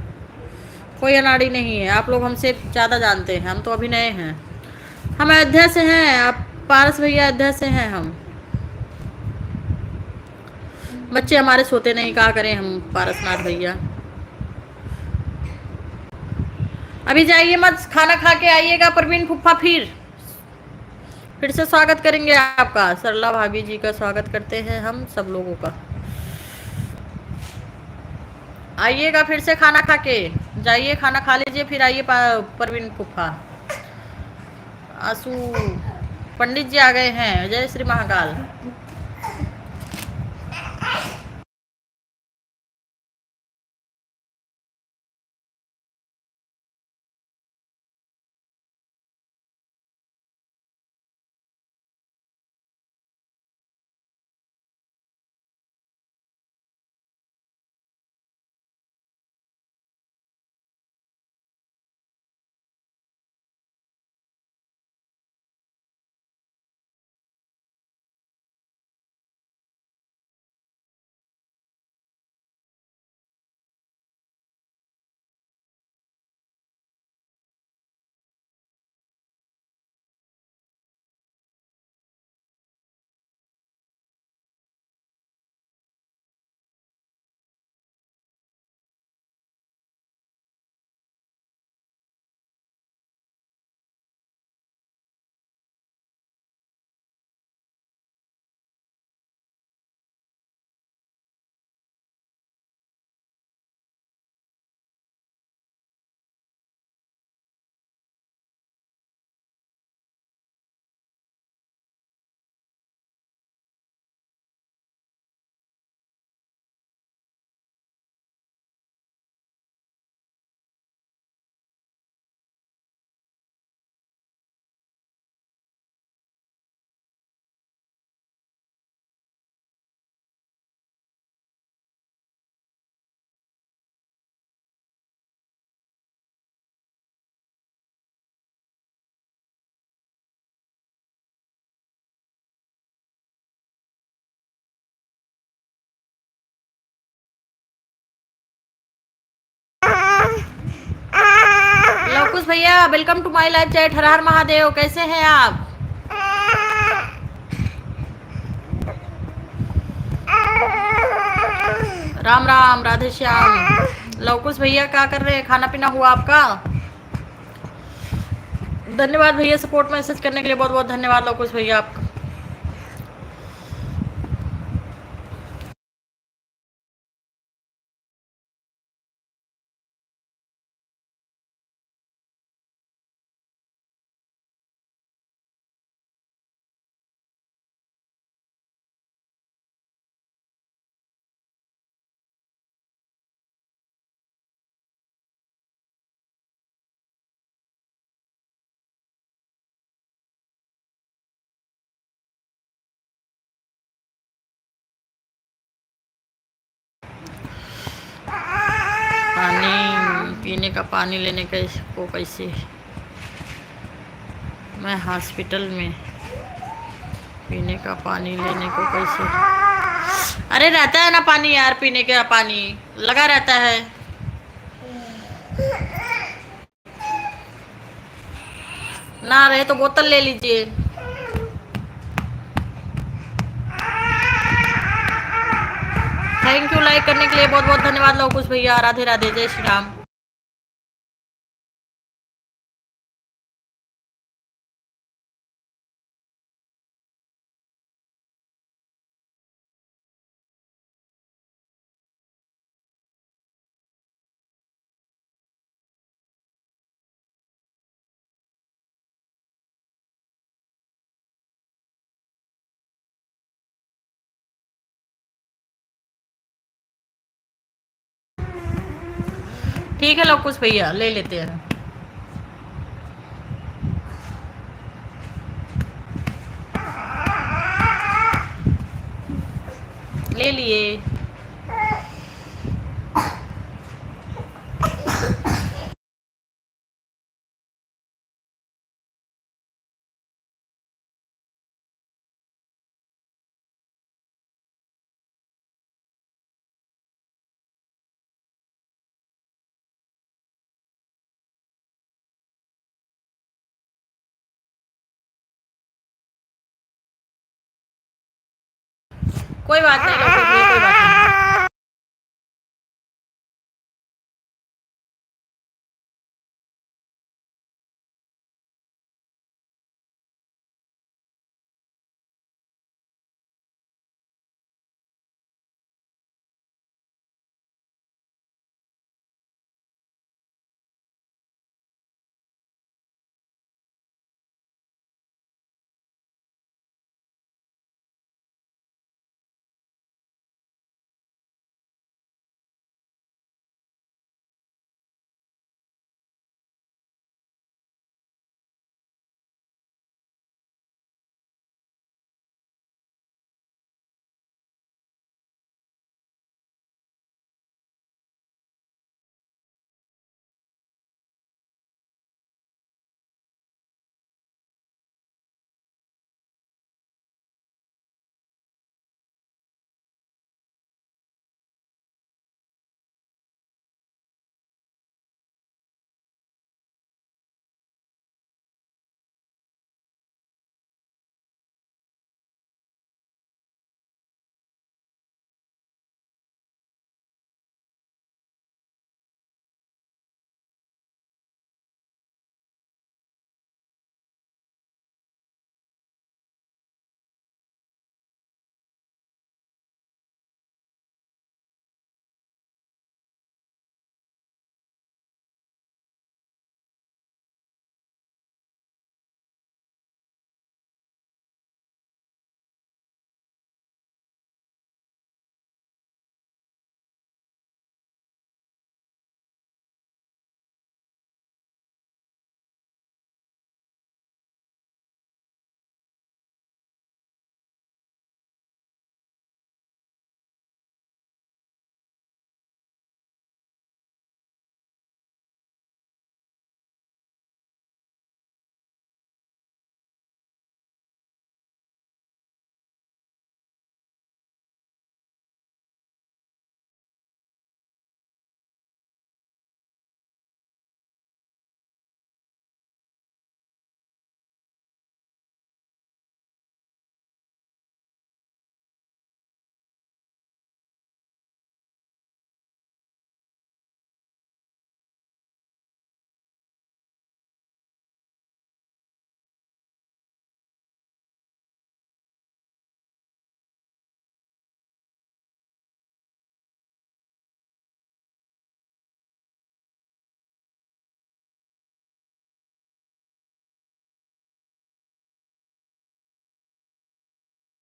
कोई अनाड़ी नहीं है, आप लोग हमसे ज़्यादा जानते हैं, हम तो अभी नए हैं। हम अयोध्या से हैं, आप पारस भैया अयोध्या से हैं हम। बच्चे हमारे सोते नहीं, कहा करें हम पारसनाथ भैया। अभी जाइए मत, खाना खा के आइएगा परवीन फूफा, फिर से स्वागत करेंगे आपका। सरला भाभी जी का स्वागत करते हैं हम सब लोगों का। आइएगा फिर से खाना खा के जाइए, खाना खा लीजिए फिर आइए परवीन फूफा। आंसू पंडित जी आ गए हैं, जय श्री महाकाल। लवकुश भैया welcome to my life chat. हर हर महादेव, कैसे हैं आप? राम राम, राधे श्याम। लवकुश भैया क्या कर रहे हैं, खाना पीना हुआ आपका? धन्यवाद भैया सपोर्ट मैसेज करने के लिए, बहुत बहुत धन्यवाद लवकुश भैया आपका। पानी पीने का, पानी लेने का इसको कैसे? मैं हॉस्पिटल में पीने का पानी लेने को कैसे? अरे रहता है ना पानी यार, पीने का पानी लगा रहता है। ना रहे तो बोतल ले लीजिए। थैंक यू लाइक करने के लिए, बहुत बहुत धन्यवाद लवकुश भैया। राधे राधे, जय श्री राम। ठीक है लोकुश भैया, ले लेते हैं। ले लिए। कोई बात नहीं लोकुश भैया, कोई बात नहीं।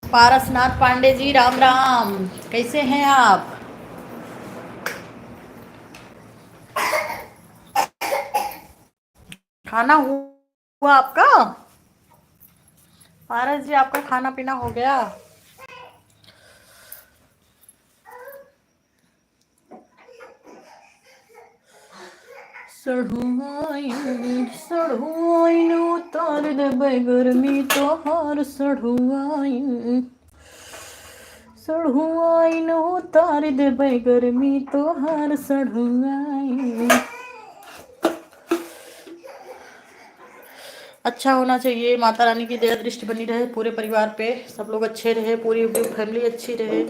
पारसनाथ पांडे जी, राम राम, कैसे हैं आप? खाना हुआ आपका? पारस जी, आपका खाना पीना हो गया? सढ़ुआइन उतार देबै गर्मी तोहार, सढ़ुआइन उतार देबै गर्मी तोहार, सढ़ुआइन। अच्छा होना चाहिए, माता रानी की दया दृष्टि बनी रहे पूरे परिवार पे, सब लोग अच्छे रहे, पूरी फैमिली अच्छी रहे।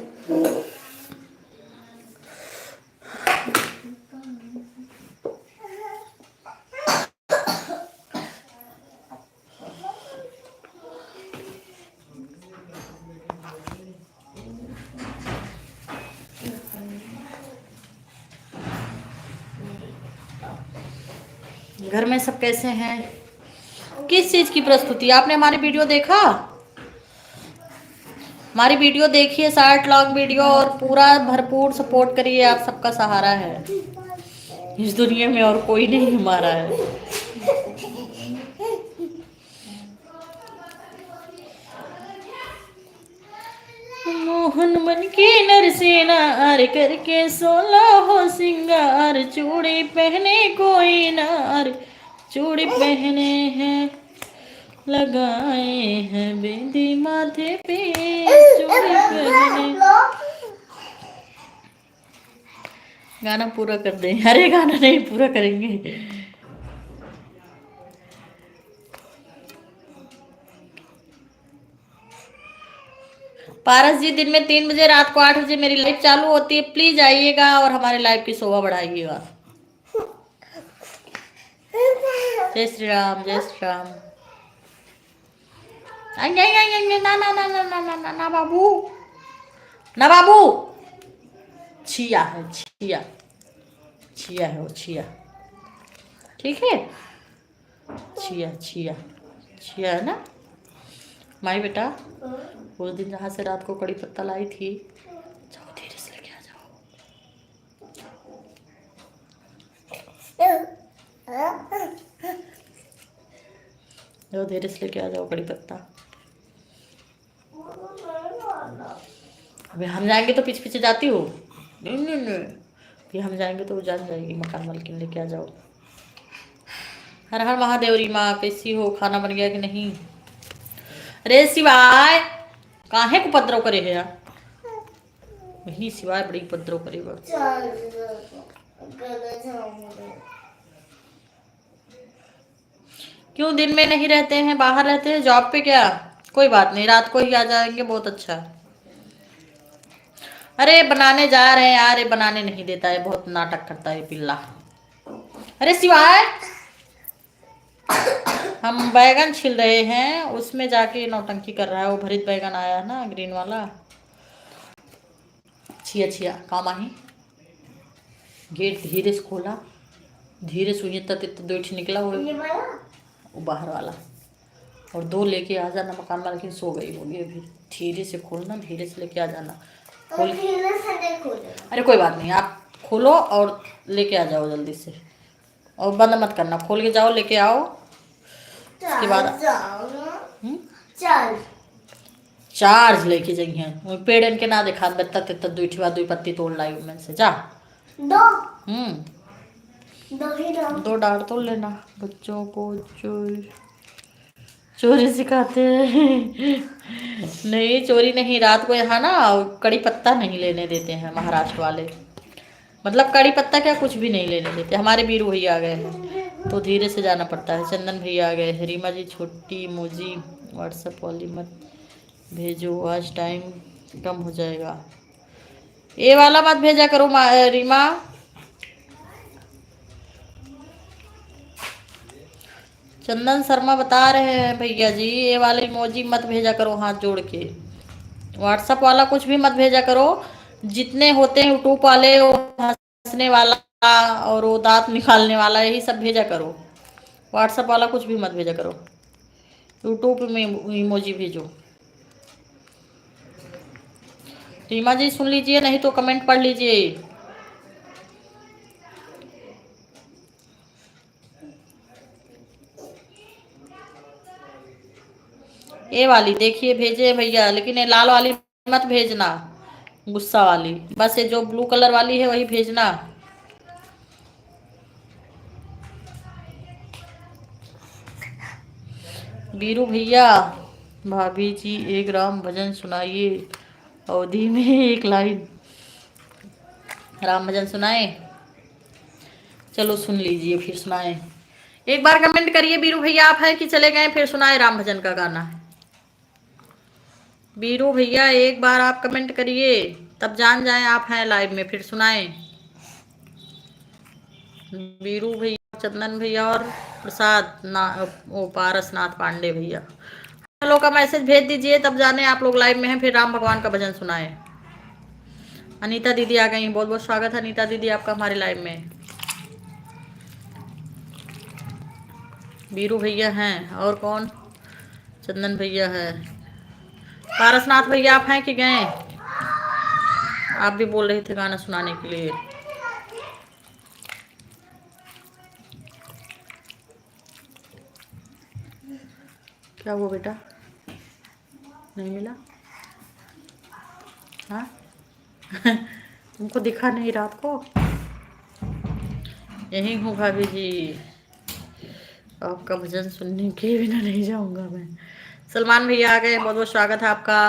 घर में सब कैसे हैं? किस चीज की प्रस्तुति? आपने हमारी वीडियो देखा? हमारी वीडियो देखिए, 60 लॉन्ग वीडियो, और पूरा भरपूर सपोर्ट करिए, आप सबका सहारा है। इस दुनिया में और कोई नहीं हमारा है। मोहन मन के नरसेनार करके 16 हो सिंगार, चूड़ी पहने कोई नार, चूड़ी पहने हैं लगाए हैं बिंदी माथे पे, चूड़ी पहने। गाना पूरा कर दें? अरे गाना नहीं पूरा करेंगे। पारस जी, दिन में 3 बजे, रात को 8 बजे मेरी लाइव चालू होती है, प्लीज आइएगा और हमारे लाइव की शोभा बढ़ाइएगा। जय श्री राम, जय श्री राम। ना ना ना ना ना ना ना ना बाबू, ना बाबू, छिया है, छिया, छिया है वो, छिया, ठीक है, छिया छिया छिया है ना माई बेटा। उस दिन जहाँ से रात को कड़ी पत्ता लाई थी, जाओ धीरे से लेके आ जाओ, धीरे से लेके आ जाओ कड़ी पत्ता। अभी हम जाएंगे तो पीछे पीछे जाती हो, नहीं नहीं नहीं, अभी हम जाएंगे तो जान जाएगी मकान मालकिन, लेके आ जाओ। हर हर महादेव। रीमा कैसी हो, खाना बन गया कि नहीं? अरे शिवाय, काहे को उपद्रव करे है यार, वही शिवाय बड़ी उपद्रव करेगा। क्यों दिन में नहीं रहते हैं, बाहर रहते हैं जॉब पे क्या? कोई बात नहीं, रात को ही आ जाएंगे, बहुत अच्छा। अरे बनाने जा रहे हैं यार, बनाने नहीं देता है, बहुत नाटक करता है पिल्ला। अरे शिवाय, हम बैगन छिल रहे हैं, उसमें जाके नौटंकी कर रहा है। वो भरित बैगन आया है ना, ग्रीन वाला। छिया छिया काम ही। गेट धीरे से खोला, धीरे से तक दोठ निकला वो बाहर वाला। और 2 लेके आ जाना, मकान मालकिन सो गई होगी अभी। धीरे से खोलना, धीरे से लेके आ जाना। खोल, अरे कोई बात नहीं, आप खोलो और लेके आ जाओ जल्दी से, और बंद मत करना, खोल के जाओ, लेके आओ। उसके बाद चार्ज लेके जाइए। वो पेड़ इनके ना देखा, बेत्ता तेत्ता 2 पत्ती तोड़ लाई मैं से, जा 2 डाल तोड़ लेना। बच्चों को चोरी सिखाते हैं। नहीं चोरी नहीं, रात को यहाँ ना कड़ी पत्ता नहीं लेने देते हैं महाराष्ट्र वाले, मतलब कड़ी पत्ता क्या, कुछ भी नहीं लेने देते। हमारे बीरू भैया आ गए हैं तो धीरे से जाना पड़ता है। चंदन भैया आ गए हैं। रीमा जी, छोटी इमोजी व्हाट्सएप वाली मत भेजो, आज टाइम कम हो जाएगा। ये वाला मत भेजा करो रीमा। चंदन शर्मा बता रहे हैं भैया जी, ये वाले इमोजी मत भेजा करो हाथ जोड़ के। व्हाट्सएप वाला कुछ भी मत भेजा करो। जितने होते हैं यूट्यूब वाले, वो हंसने वाला और वो दांत निकालने वाला, यही सब भेजा करो। व्हाट्सएप वाला कुछ भी मत भेजा करो, यूट्यूब में इमोजी भेजो। रीमा जी सुन लीजिए, नहीं तो कमेंट पढ़ लीजिए। ये वाली देखिए भेजे भैया, लेकिन ये लाल वाली मत भेजना, गुस्सा वाली। बस ये जो ब्लू कलर वाली है वही भेजना। बीरू भैया, भाभी जी 1 राम भजन सुनाइए, अवधि में 1 लाइन राम भजन सुनाए। चलो सुन लीजिए, फिर सुनाए। एक बार कमेंट करिए बीरू भैया आप है कि चले गए, फिर सुनाए राम भजन का गाना। बीरू भैया एक बार आप कमेंट करिए, तब जान जाए आप हैं लाइव में, फिर सुनाए। बीरू भैया, चंदन भैया और प्रसाद वो पारसनाथ पांडे भैया, हेलो का मैसेज भेज दीजिए, तब जाने आप लोग लाइव में हैं, फिर राम भगवान का भजन सुनाए। अनीता दीदी आ गई, बहुत बहुत स्वागत है अनीता दीदी आपका हमारे लाइव में। बीरू भैया हैं, और कौन? चंदन भैया है। पारसनाथ भैया आप हैं कि गए? आप भी बोल रहे थे गाना सुनाने के लिए। क्या हुआ बेटा, नहीं मिला? हाँ तुमको दिखा नहीं रात को? यही हूँ भाभी जी, आपका भजन सुनने के बिना नहीं जाऊंगा मैं। सलमान भैया आ गए, बहुत बहुत स्वागत है आपका।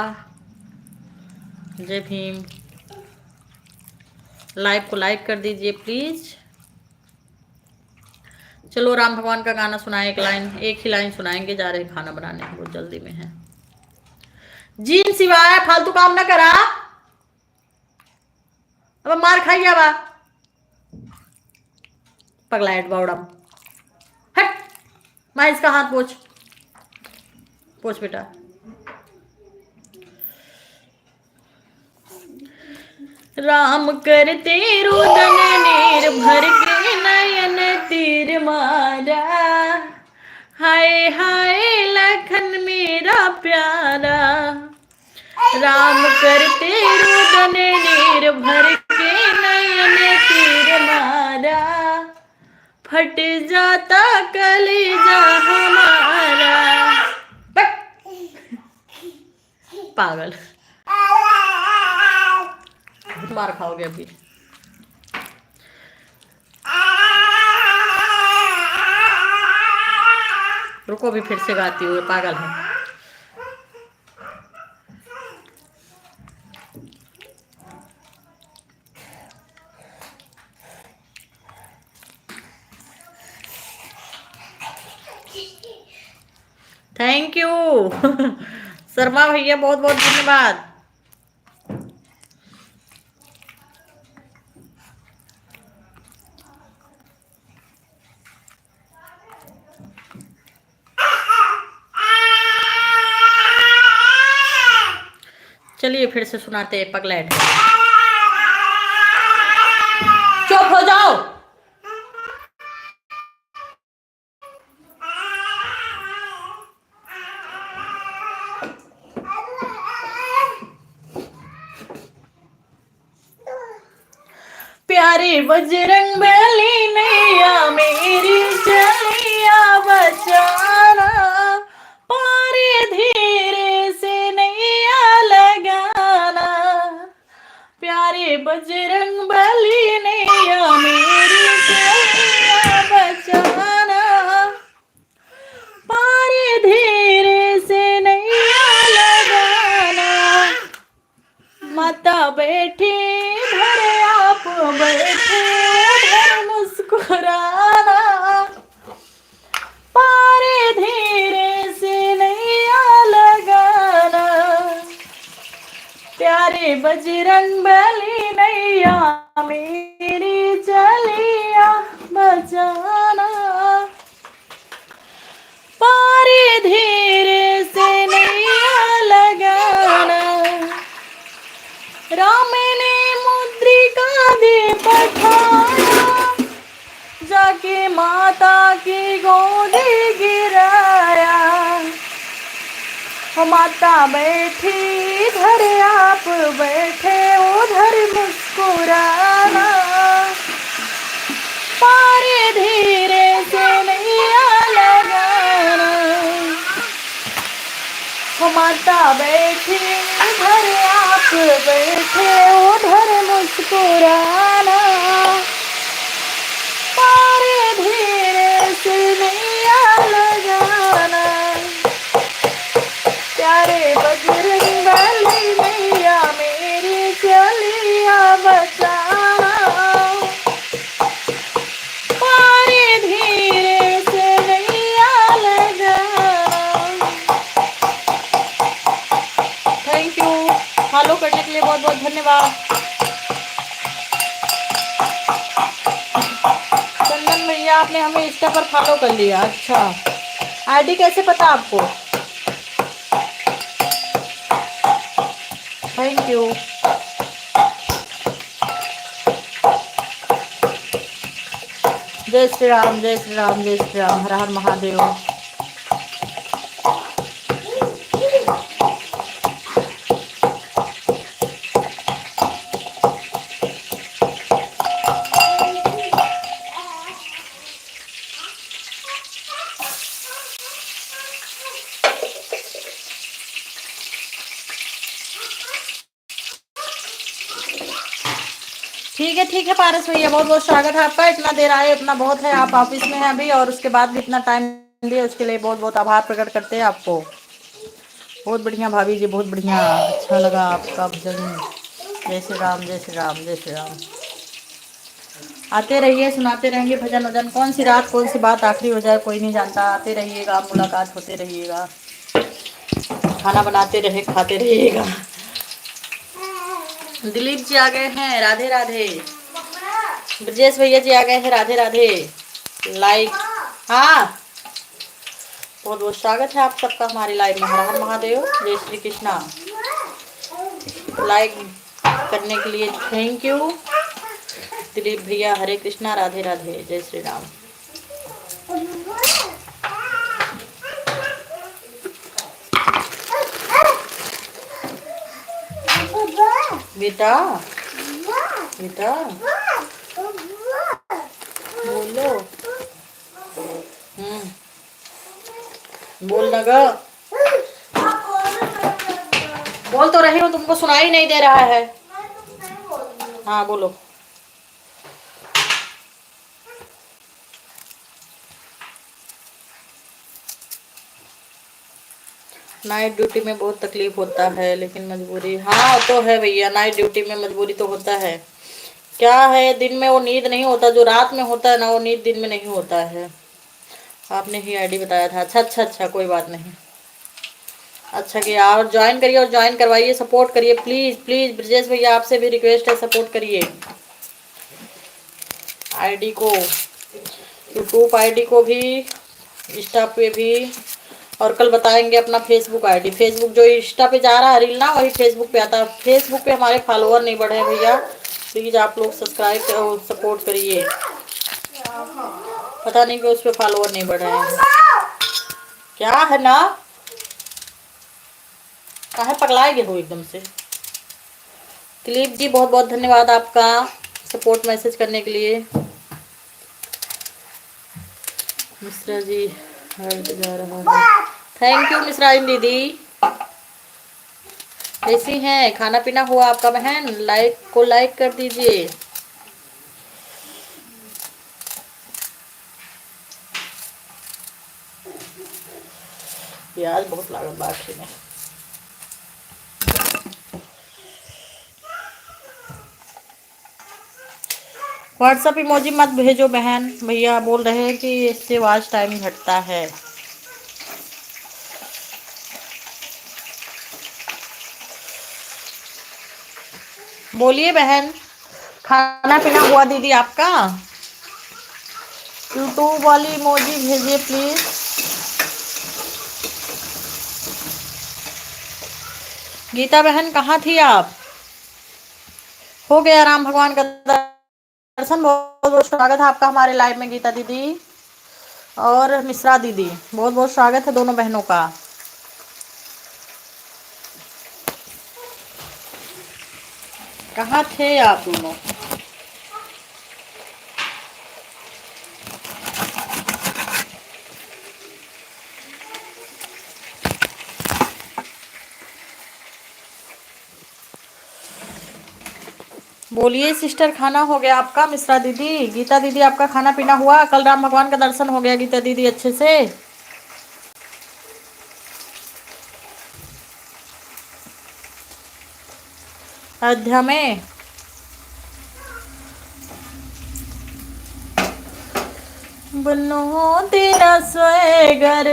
जय भीम। लाइव को लाइक कर दीजिए प्लीज। चलो राम भगवान का गाना सुनाए, एक लाइन, एक ही लाइन सुनाएंगे, जा रहे खाना बनाने, बहुत जल्दी में है। जीन सिवाय फालतू काम ना करा, अब मार खाई बा पगलाइट बाउडम। हट, माँ इसका हाथ पोछ, पोछ बेटा। राम करते रुदन नीर भर के नयन तीर मारा, हाय हाय लखन मेरा प्यारा। राम करते रुदन नीर भर के नयन तीर मारा, फट जाता कलेजा हमारा। पागल, मार खाओगे अभी। रुको भी फिर से गाती हुई, पागल है। थैंक यू शर्मा भैया, बहुत बहुत धन्यवाद। चलिए फिर से सुनाते हैं पगलेट। चुप हो जाओ। प्यारे बजरंग बली नैया मेरी चलिया बचाना, पारे धीरे से नैया लगाना। प्यारे बजरंग बली नैया मेरी चलिया बचाना, पारे धीरे से नैया लगाना। माता बैठी धरे आप बैठे उधर मुस्कुराना, पारे धीरे से नैया लगाना। प्यारे बजरंग बली नैया मेरी चलिया बचाना, पारे धीरे से नैया लगाना। राम ने मुद्रिका दे पठाया, जाके माता की गोदी गिराया। माता बैठी इधर आप बैठे उधर मुस्कुराना, पारे धीरे से नैया लगाना। माता बैठी इधर आप बैठे उधर मुस्कुराना, पारे धीरे से नैया लगाना। प्यारे बजरंग बली नैया मेरी चलिया बचाना, पारे धीरे से नैया लगाना। थैंक यू, फॉलो करने के लिए बहुत बहुत धन्यवाद। चंदन भैया आपने हमें इंस्टा पर फॉलो कर लिया, अच्छा आईडी कैसे पता आपको? Thank you. जय श्री राम, जय श्री राम, जय श्री राम, हर हर महादेव। ठीक है पारस भैया, बहुत बहुत स्वागत है आपका। इतना देर आए इतना बहुत है, आप ऑफिस में हैं अभी और उसके बाद भी इतना टाइम दिए उसके लिए बहुत बहुत आभार प्रकट करते हैं आपको। बहुत बढ़िया भाभी जी, बहुत बढ़िया, अच्छा लगा आपका भजन। जय श्री राम, जय श्री राम, जय श्री राम। आते रहिए, सुनाते रहेंगे भजन वजन। कौन सी रात कौन सी बात आखिरी हो जाए कोई नहीं जानता। आते रहिएगा, मुलाकात होते रहिएगा, खाना बनाते रहे खाते रहिएगा। दिलीप जी आ गए हैं, राधे राधे। ब्रजेश भैया जी आ गए हैं, राधे राधे। लाइक, हाँ बहुत बहुत स्वागत है आप सबका हमारी लाइव में। हर हर महादेव, जय श्री कृष्णा। लाइक करने के लिए थैंक यू दिलीप भैया। हरे कृष्णा, राधे राधे, जय श्री राम। बेटा बेटा बोलो। बोल ना ग, बोल तो रही हूँ, तुमको सुनाई नहीं दे रहा है। हाँ बोलो। नाइट ड्यूटी में बहुत तकलीफ होता है लेकिन मजबूरी, हाँ तो है भैया, नाइट ड्यूटी में मजबूरी तो होता है। क्या है, दिन में वो नींद नहीं होता, जो रात में होता है ना वो नींद दिन में नहीं होता है। आपने ही आईडी बताया था, अच्छा अच्छा अच्छा, कोई बात नहीं। अच्छा किया, और ज्वाइन करिए और ज्वाइन करवाइए, सपोर्ट करिए प्लीज़ प्लीज़। ब्रजेश भैया आपसे भी रिक्वेस्ट है, सपोर्ट करिए आईडी को, यूट्यूब आईडी को भी, इंस्टा पे भी। और कल बताएंगे अपना फेसबुक आईडी। फेसबुक जो इंस्टा पे जा रहा है रील ना, वही फेसबुक पे आता है। फेसबुक पे हमारे फॉलोअर नहीं बढ़े भैया, प्लीज़ आप लोग सब्सक्राइब और सपोर्ट करिए। पता नहीं कि उस पर फॉलोअर नहीं बढ़ रहे हैं, क्या है ना, कहाँ पगलाए हो एकदम से। दिलीप जी बहुत बहुत धन्यवाद आपका सपोर्ट मैसेज करने के लिए। मिश्रा जी हर्ट जा रहा है, थैंक यू मिश्रा दीदी। कैसी हैं, खाना पीना हुआ आपका बहन? लाइक कर दीजिए। प्याज बहुत लागत बाकी में। व्हाट्सअप इमोजी मत भेजो बहन, भैया बोल रहे हैं कि इससे वॉच टाइम घटता है। बोलिए बहन, खाना पीना हुआ दीदी आपका? यूट्यूब वाली इमोजी भेजिए प्लीज। गीता बहन कहाँ थी आप? हो गया राम भगवान का दर्शन, बहुत बहुत स्वागत है आपका हमारे लाइव में। गीता दीदी और मिश्रा दीदी, बहुत बहुत स्वागत है दोनों बहनों का। कहाँ थे आप दोनों? बोलिए सिस्टर, खाना हो गया आपका? मिश्रा दीदी, गीता दीदी आपका खाना पीना हुआ? कल राम भगवान का दर्शन हो गया गीता दीदी अच्छे से? अयोध्या में बनो तेरा स्वेगर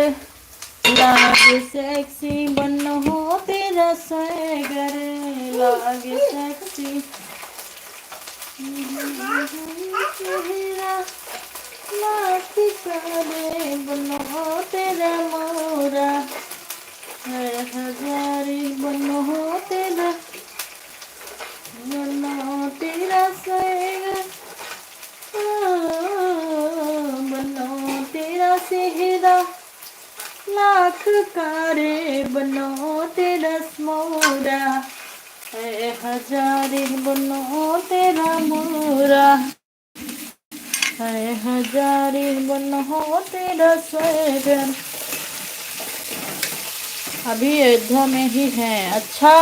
लागे सेक्सी, बनो तेरा स्वेगर लागे सेक्सी, बनो तेरा मोरा है हजारी, बनो तेरा स्वेगर, बनो तेरा सेहरा लाख कारे, बनो तेरा मोरा है हजारी, बनो तेरा मोरा है हजारी, बनो तेरा स्वेगर। अभी अयोध्या में ही हैं, अच्छा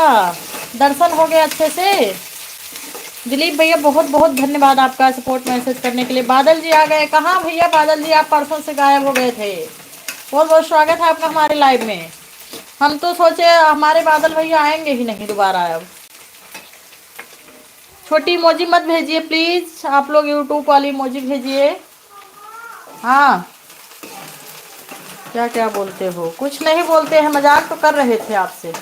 दर्शन हो गए अच्छे से? दिलीप भैया बहुत बहुत धन्यवाद आपका सपोर्ट मैसेज करने के लिए। बादल जी आ गए। कहाँ भैया बादल जी, आप परसों से गायब हो गए थे। बहुत बहुत स्वागत है आपका हमारे लाइव में। हम तो सोचे हमारे बादल भैया आएंगे ही नहीं दोबारा। अब छोटी इमोजी मत भेजिए प्लीज, आप लोग यूट्यूब वाली इमोजी भेजिए। हाँ क्या क्या बोलते हो? कुछ नहीं बोलते हैं, मजाक तो कर रहे थे आपसे।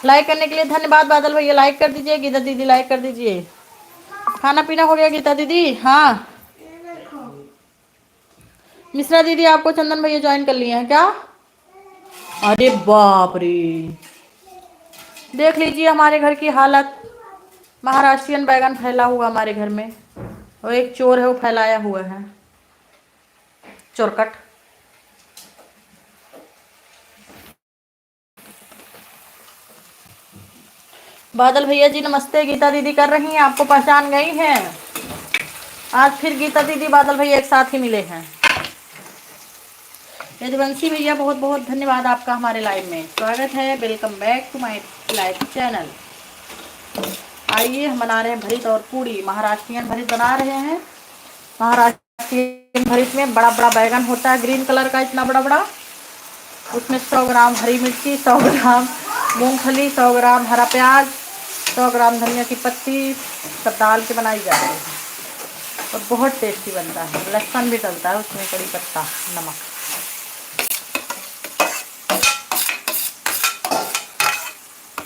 लाइक करने के लिए धन्यवाद बादल भैया, लाइक कर दीजिए। गीता दीदी लाइक कर दीजिए। खाना पीना हो गया गीता दीदी? हाँ। मिश्रा दीदी आपको चंदन भैया ज्वाइन कर लिए हैं क्या? अरे बाप रे, देख लीजिए हमारे घर की हालत। महाराष्ट्रियन बैगन फैला हुआ हमारे घर में, और एक चोर है वो फैलाया हुआ है, चोरकट। बादल भैया जी नमस्ते। गीता दीदी कर रही हैं, आपको पहचान गई हैं। आज फिर गीता दीदी बादल भैया एक साथ ही मिले हैं। यदुवंशी भैया बहुत बहुत धन्यवाद आपका हमारे लाइव में, स्वागत है। Welcome back to my live channel. आइए हम बना रहे हैं भरित और पूड़ी। महाराष्ट्रियन भरित बना रहे हैं। महाराष्ट्रियन भरित में बड़ा बड़ा बैगन होता है, ग्रीन कलर का, इतना बड़ा बड़ा। उसमें 100 ग्राम हरी मिर्ची, 100 ग्राम मूंगफली, 100 ग्राम हरा प्याज, 100 ग्राम धनिया की पत्ती सब डाल के बनाई जाती है, और बहुत टेस्टी बनता है। लहसुन भी डलता है उसमें, कड़ी पत्ता, नमक।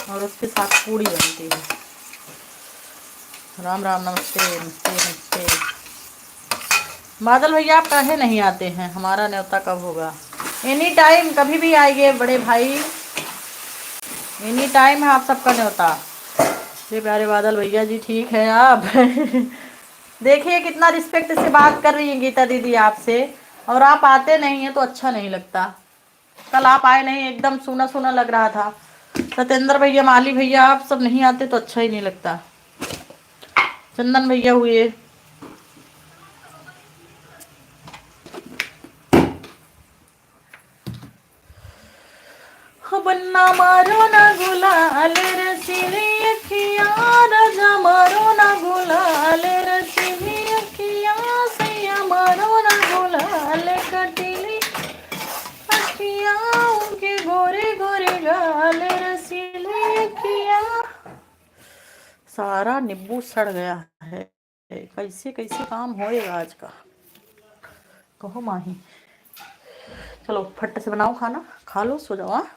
और उसके साथ पूड़ी बनती है। राम राम, नमस्ते नमस्ते नमस्ते। बादल भैया आप काहे नहीं आते हैं? हमारा न्योता कब होगा? एनी टाइम, कभी भी आइए बड़े भाई, एनी टाइम है आप सबका न्योता। ये प्यारे बादल भैया जी ठीक है आप। देखिए कितना रिस्पेक्ट से बात कर रही है गीता दीदी आपसे, और आप आते नहीं हैं तो अच्छा नहीं लगता। कल आप आए नहीं, एकदम सूना सूना लग रहा था। सत्येंद्र भैया, माली भैया, आप सब नहीं आते तो अच्छा ही नहीं लगता। चंदन भैया हुए, बन्ना मारो ना गुलाल रसीली अखिया, राजा मारो ना गुलाल रसीली अखिया, सैया मारो ना गुलाल कटीली अखिया, उनके गोरे गोरे गाल रसीली अखिया। सारा नींबू सड़ गया है, कैसे कैसे काम होएगा आज का, कहो माही। चलो फट से बनाओ खाना, खा लो, सो जाओ। हाँ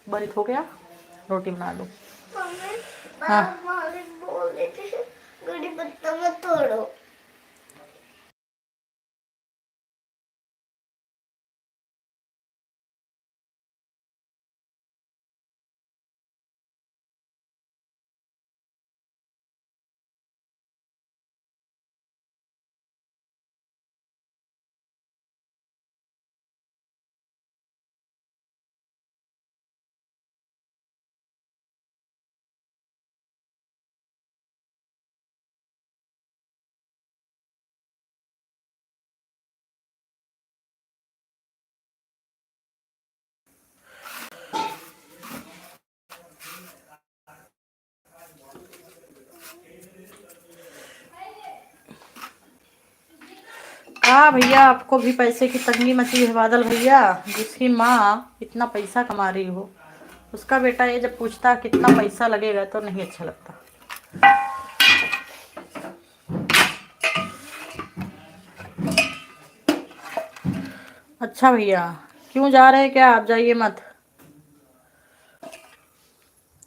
बरित हो गया, रोटी बना लो। हाँ बोल देते कड़ी पत्ता मत तोड़ो। हाँ भैया, आपको भी पैसे की तंगी मची है बादल भैया। जिसकी माँ इतना पैसा कमा रही हो, उसका बेटा ये जब पूछता कितना पैसा लगेगा तो नहीं अच्छा लगता। अच्छा भैया, क्यों जा रहे हैं क्या? आप जाइए मत।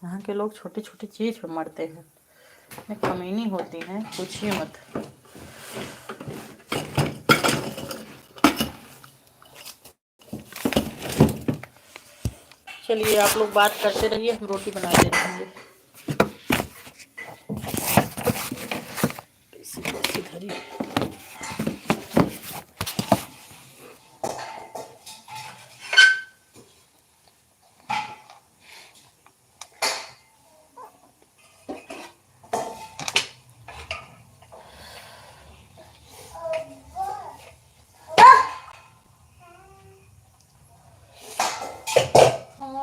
यहाँ के लोग छोटी छोटी चीज पे मरते हैं, कमीनी होती है, पूछिए मत। चलिए आप लोग बात करते रहिए, हम रोटी बना दे रहेंगे।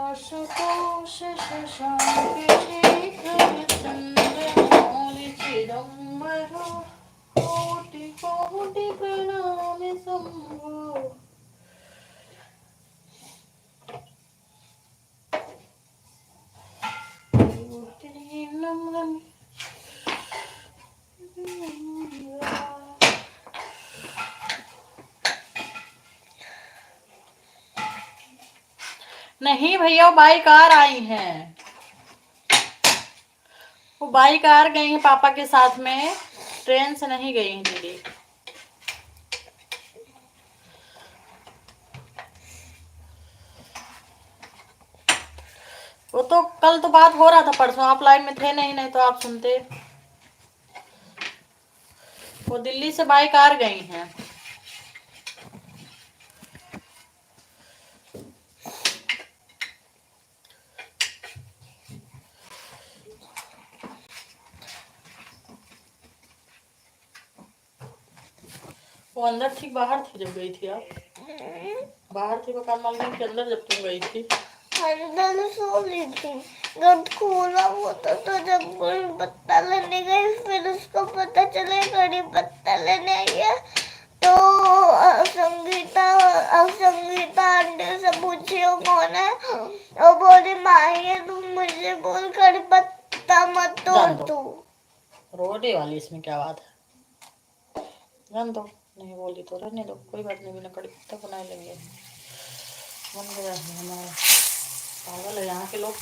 आशुतोष शशांक शेखर चंद्र कोटि कोटि प्रणाम शंभो। कोटि नमन। नहीं भैया, वो बाई कार आई हैं, वो बाई कार गई हैं पापा के साथ में, ट्रेन से नहीं गई हैं दीदी। वो तो कल तो बात हो रहा था, परसों आप लाइन में थे नहीं तो आप सुनते। वो दिल्ली से बाई कार गई हैं। वो अंदर थी बाहर थी जब गई थी आप? बाहर थी मकान मालिक के अंदर जब तुम गई थी? अंदर सो ली थी, गेट खोला हुआ था तो जब कड़ी पत्ता लेने गई, फिर उसको पता चला कड़ी पत्ता लेने आई है, तो संगीता आंटी से पूछी वो कौन है, और बोली माही है, तुम मुझे बोल कड़ी पत्ता मत तोड़ तू। रोने वाली इसमें क्या बात है, जान दो, नहीं बोली तो रहने दो, कोई बात नहीं, बिना कड़ी पत्ता बना लेंगे। बन गया है हमारा, पागल है यहाँ के लोग,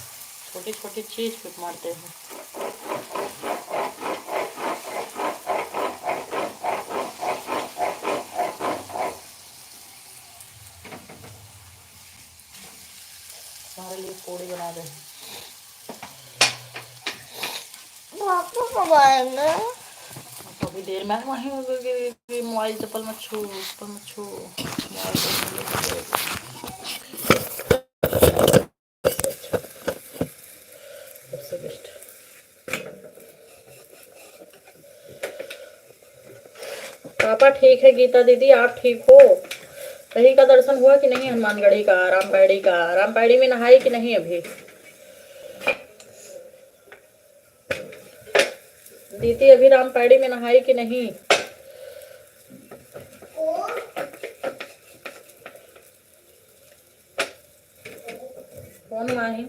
छोटी छोटी चीज पे मारते हैं। हमारे लिए पूड़ी बना दे। पापा कब आएंगे? अभी देर में वहीं मोबाइल चप्पल मत छू, चप्पल मत छू, सबसे बेस्ट। पापा ठीक है, गीता दीदी आप ठीक हो? कहीं का दर्शन हुआ कि नहीं? हनुमानगढ़ी का, रामपैड़ी का? रामपैड़ी में नहाई कि नहीं अभी? दीदी अभी रामपैड़ी में नहाई कि नहीं? कौन माही?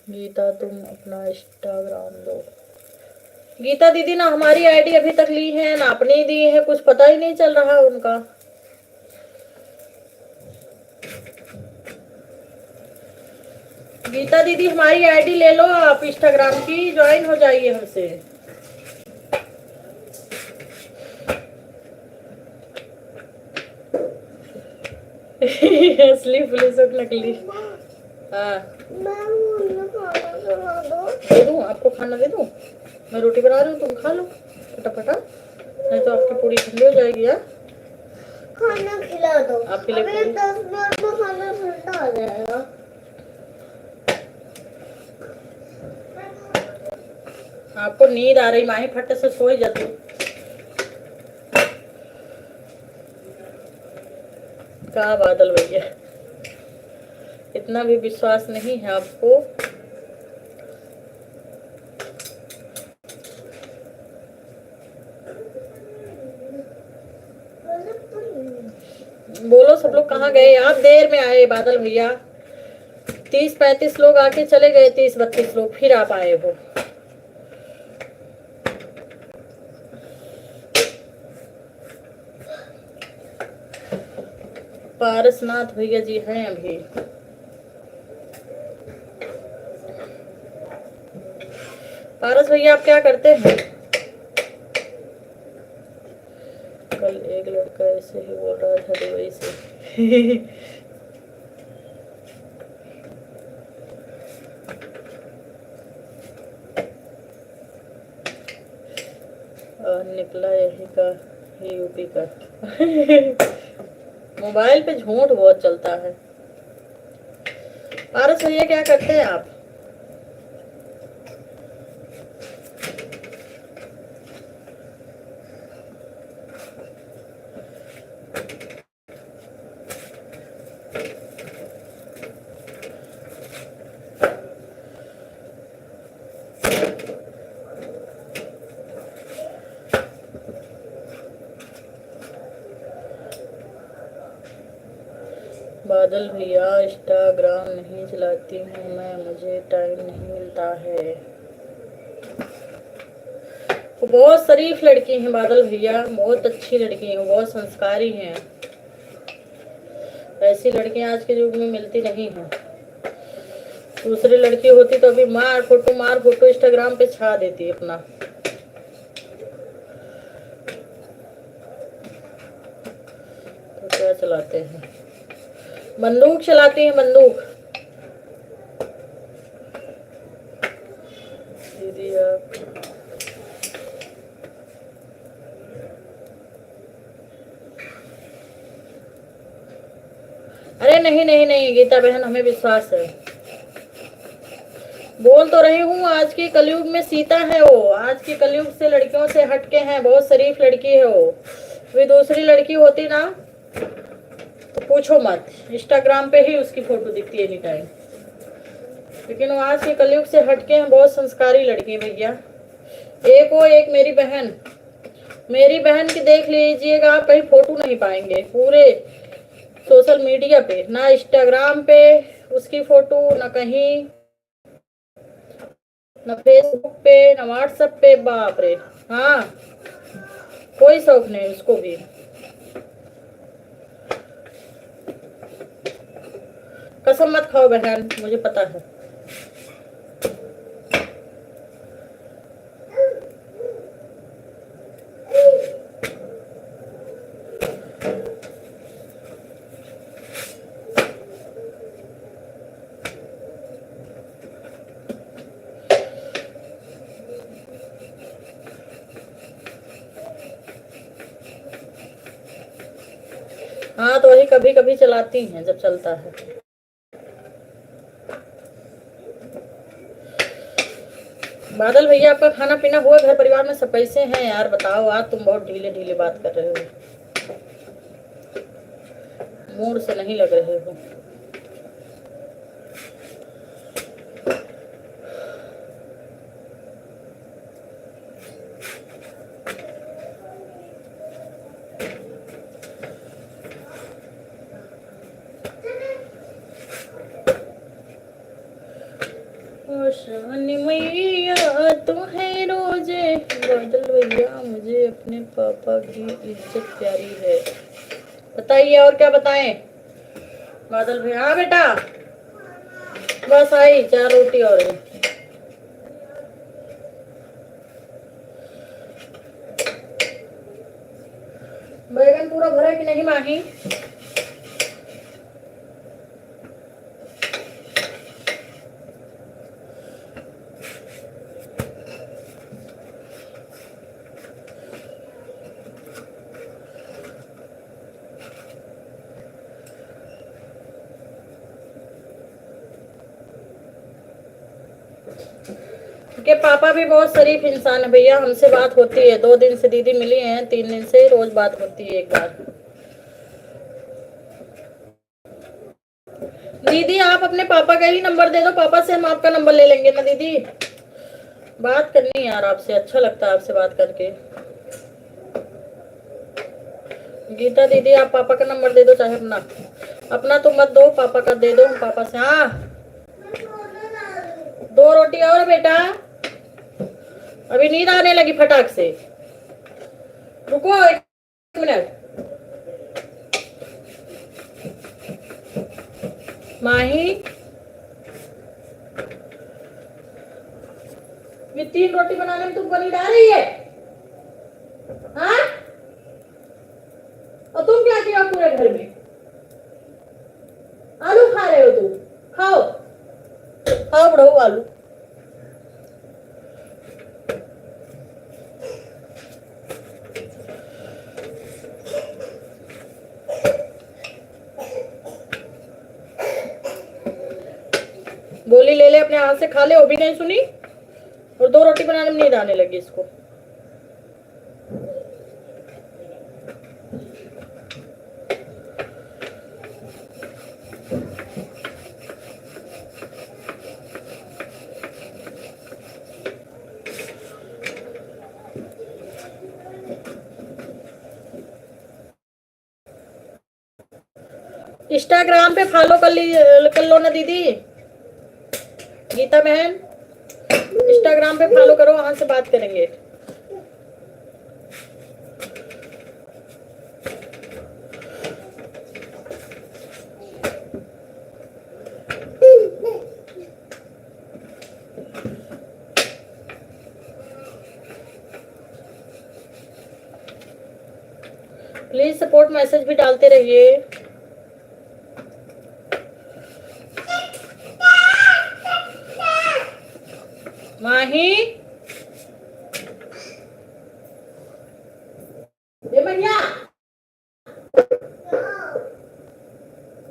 गीता तुम अपना इंस्टाग्राम दो। गीता दीदी ना हमारी आईडी अभी तक ली है ना अपनी दी है, कुछ पता ही नहीं चल रहा उनका। गीता दीदी हमारी आईडी ले लो आप इंस्टाग्राम की, ज्वाइन हो जाइए हमसे। असली पुलिस और नकली। हाँ दे दूँ आपको, खाना दे दूँ? मैं रोटी बना रही हूँ, तुम खा लो फटाफटा, नहीं तो आपकी पूरी ठंडी हो जाएगी। यार खाना खिला दो, आपके लिए अभी 10 मिनट में खाना ठंडा हो जाएगा। आपको नींद आ रही माही, फट से सो ही जाती। क्या बादल भैया, इतना भी विश्वास नहीं है आपको? बोलो सब लोग कहाँ गए? आप देर में आए बादल भैया, 30-35 लोग आके चले गए, 30-32 लोग फिर आप आए हो। पारसनाथ भैया जी हैं अभी। पारस भैया आप क्या करते हैं? कल एक लड़का ऐसे ही बोल रहा था दुबई से। और निकला यही का, यूपी का। मोबाइल पे झूठ बहुत चलता है। पारस भैया क्या करते हैं आप? बादल भैया इंस्टाग्राम नहीं चलाती हूँ मैं, मुझे टाइम नहीं मिलता है। वो बहुत शरीफ लड़की हैं बादल भैया, बहुत अच्छी लड़की हैं, बहुत संस्कारी हैं। ऐसी लड़कियां आज के युग में मिलती नहीं हैं। दूसरी लड़की होती तो अभी मार फोटो इंस्टाग्राम पे छा देती अपना। तो क्या चलाते हैं, बंदूक चलाती हैं, बंदूक। दीदी आप अरे नहीं नहीं नहीं गीता बहन, हमें विश्वास है। बोल तो रही हूँ, आज के कलयुग में सीता है वो, आज के कलयुग से लड़कियों से हटके हैं, बहुत शरीफ लड़की है वो। वे दूसरी लड़की होती ना तो पूछो मत, इंस्टाग्राम पे ही उसकी फोटो दिखती है एनी टाइम। लेकिन वो आज के कलयुग से हटके हैं, बहुत संस्कारी लड़की है भैया। एक वो एक मेरी बहन की देख लीजिएगा, आप कहीं फोटो नहीं पाएंगे पूरे सोशल मीडिया पे, ना इंस्टाग्राम पे उसकी फोटो, ना कहीं, ना फेसबुक पे, ना व्हाट्सएप पे। बाप रे, हाँ कोई शौक नहीं उसको भी। कसम मत खाओ बहन, मुझे पता है। हाँ तो वही कभी कभी चलाती हैं जब चलता है। बादल भैया आपका खाना पीना हुआ, घर परिवार में सब कैसे हैं यार बताओ। आज तुम बहुत ढीले ढीले बात कर रहे हो, मूड से नहीं लग रहे हो। शानी मैया तो है रोजे, बादल भैया मुझे अपने पापा की इज्जत प्यारी है। बताइए और क्या बताएं बादल भैया। हाँ बेटा, बस आई 4 रोटी और है। बैगन पूरा भरा कि नहीं माही? के पापा भी बहुत शरीफ इंसान है भैया, हमसे बात होती है। 2 दिन से दीदी मिली हैं, 3 दिन से रोज बात होती है एक बार। दीदी आप अपने पापा का ही नंबर दे दो, पापा से हम आपका नंबर ले लेंगे ना दीदी। बात करनी यार आपसे, अच्छा लगता है आपसे बात करके। गीता दीदी आप पापा का नंबर दे दो, चाहे अपना तो मत दो, पापा का दे दो पापा से। हाँ 2 रोटी और बेटा, अभी नींद आने लगी फटाक से, रुको 1 मिनट। माही ये 3 रोटी बनाने में तुमको नींद आ रही है? हाँ और तुम क्या किया पूरे घर में? आलू खा रहे हो तुम, खाओ खाओ बढ़ो आलू। गोली ले ले अपने हाथ से, खा ले, वो भी नहीं सुनी और 2 रोटी बनाने में नींद आने लगी इसको। इंस्टाग्राम पे फॉलो कर लो ना दीदी गीता बहन। इंस्टाग्राम पे फॉलो करो, वहां से बात करेंगे। प्लीज सपोर्ट मैसेज भी डालते रहिए। माही ये भैया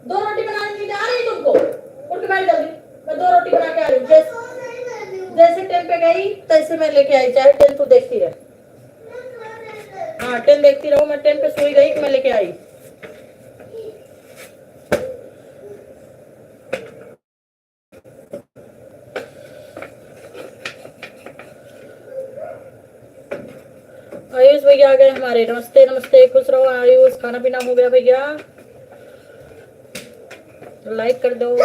2 रोटी बनाने के लिए आ रही तुमको, उठ के बैठ जल्दी। मैं 2 रोटी बना के आ रही हूँ। जैसे टेन पे गई तैसे मैं लेके आई, चाहे टेन तू देखती रह। हाँ 10 देखती रहो, मैं 10 पे सोई गई कि मैं लेके आई। आयुष भैया आ गए हमारे। नमस्ते नमस्ते, खुश रहो आयुष। खाना पीना हो गया भैया? लाइक कर दो।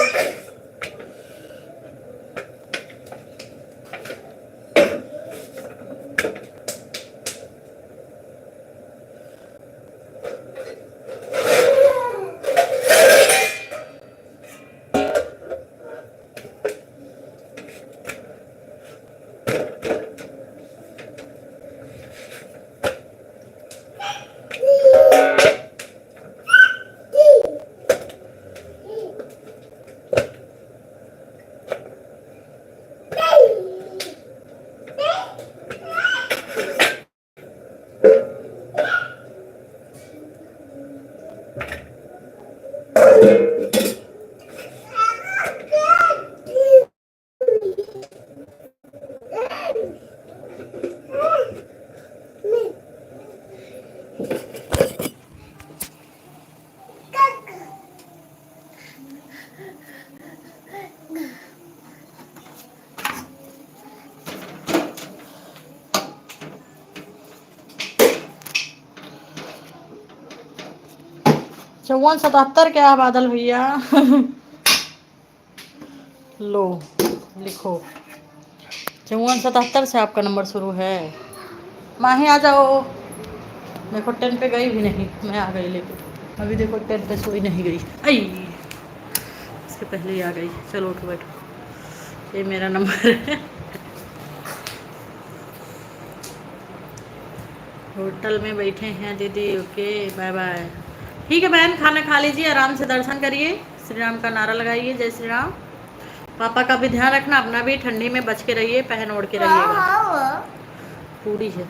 चौवन 77 क्या बादल भैया? लो लिखो 5477 से आपका नंबर शुरू है। माही आ जाओ। देखो 10 पे गई भी नहीं, मैं आ गई लेके। अभी देखो 10 पे सोई नहीं गई। आई इसके पहले ही आ गई। चलो उठो बैठो, ये मेरा नंबर है। होटल में बैठे हैं दीदी। Okay bye bye. ठीक है बहन, खाना खा लीजिए, आराम से दर्शन करिए, श्री राम का नारा लगाइए, जय श्री राम। पापा का भी ध्यान रखना, अपना भी। ठंडी में बच के रहिए, पहन ओढ़ के रहिएगा। पूरी है,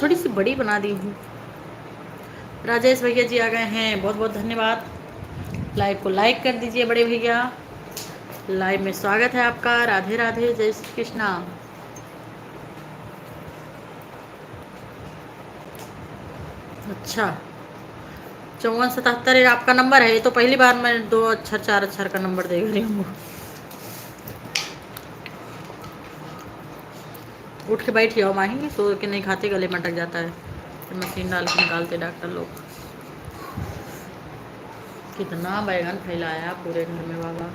थोड़ी सी बड़ी बना दी हूँ। राजेश भैया जी आ गए हैं, बहुत बहुत धन्यवाद। लाइव को लाइक कर दीजिए बड़े भैया। लाइव में स्वागत है आपका। राधे राधे, जय श्री कृष्णा। अच्छा 5477 आपका नंबर है। ये तो पहली बार मैं 2 अक्षर 4 अक्षर का नंबर देख रही हूँ। उठ के बैठ जाओ माही, सो के नहीं खाते, गले में अटक जाता है। तो मशीन डाल के निकालते डॉक्टर लोग। कितना बैगन फैलाया पूरे घर में बाबा।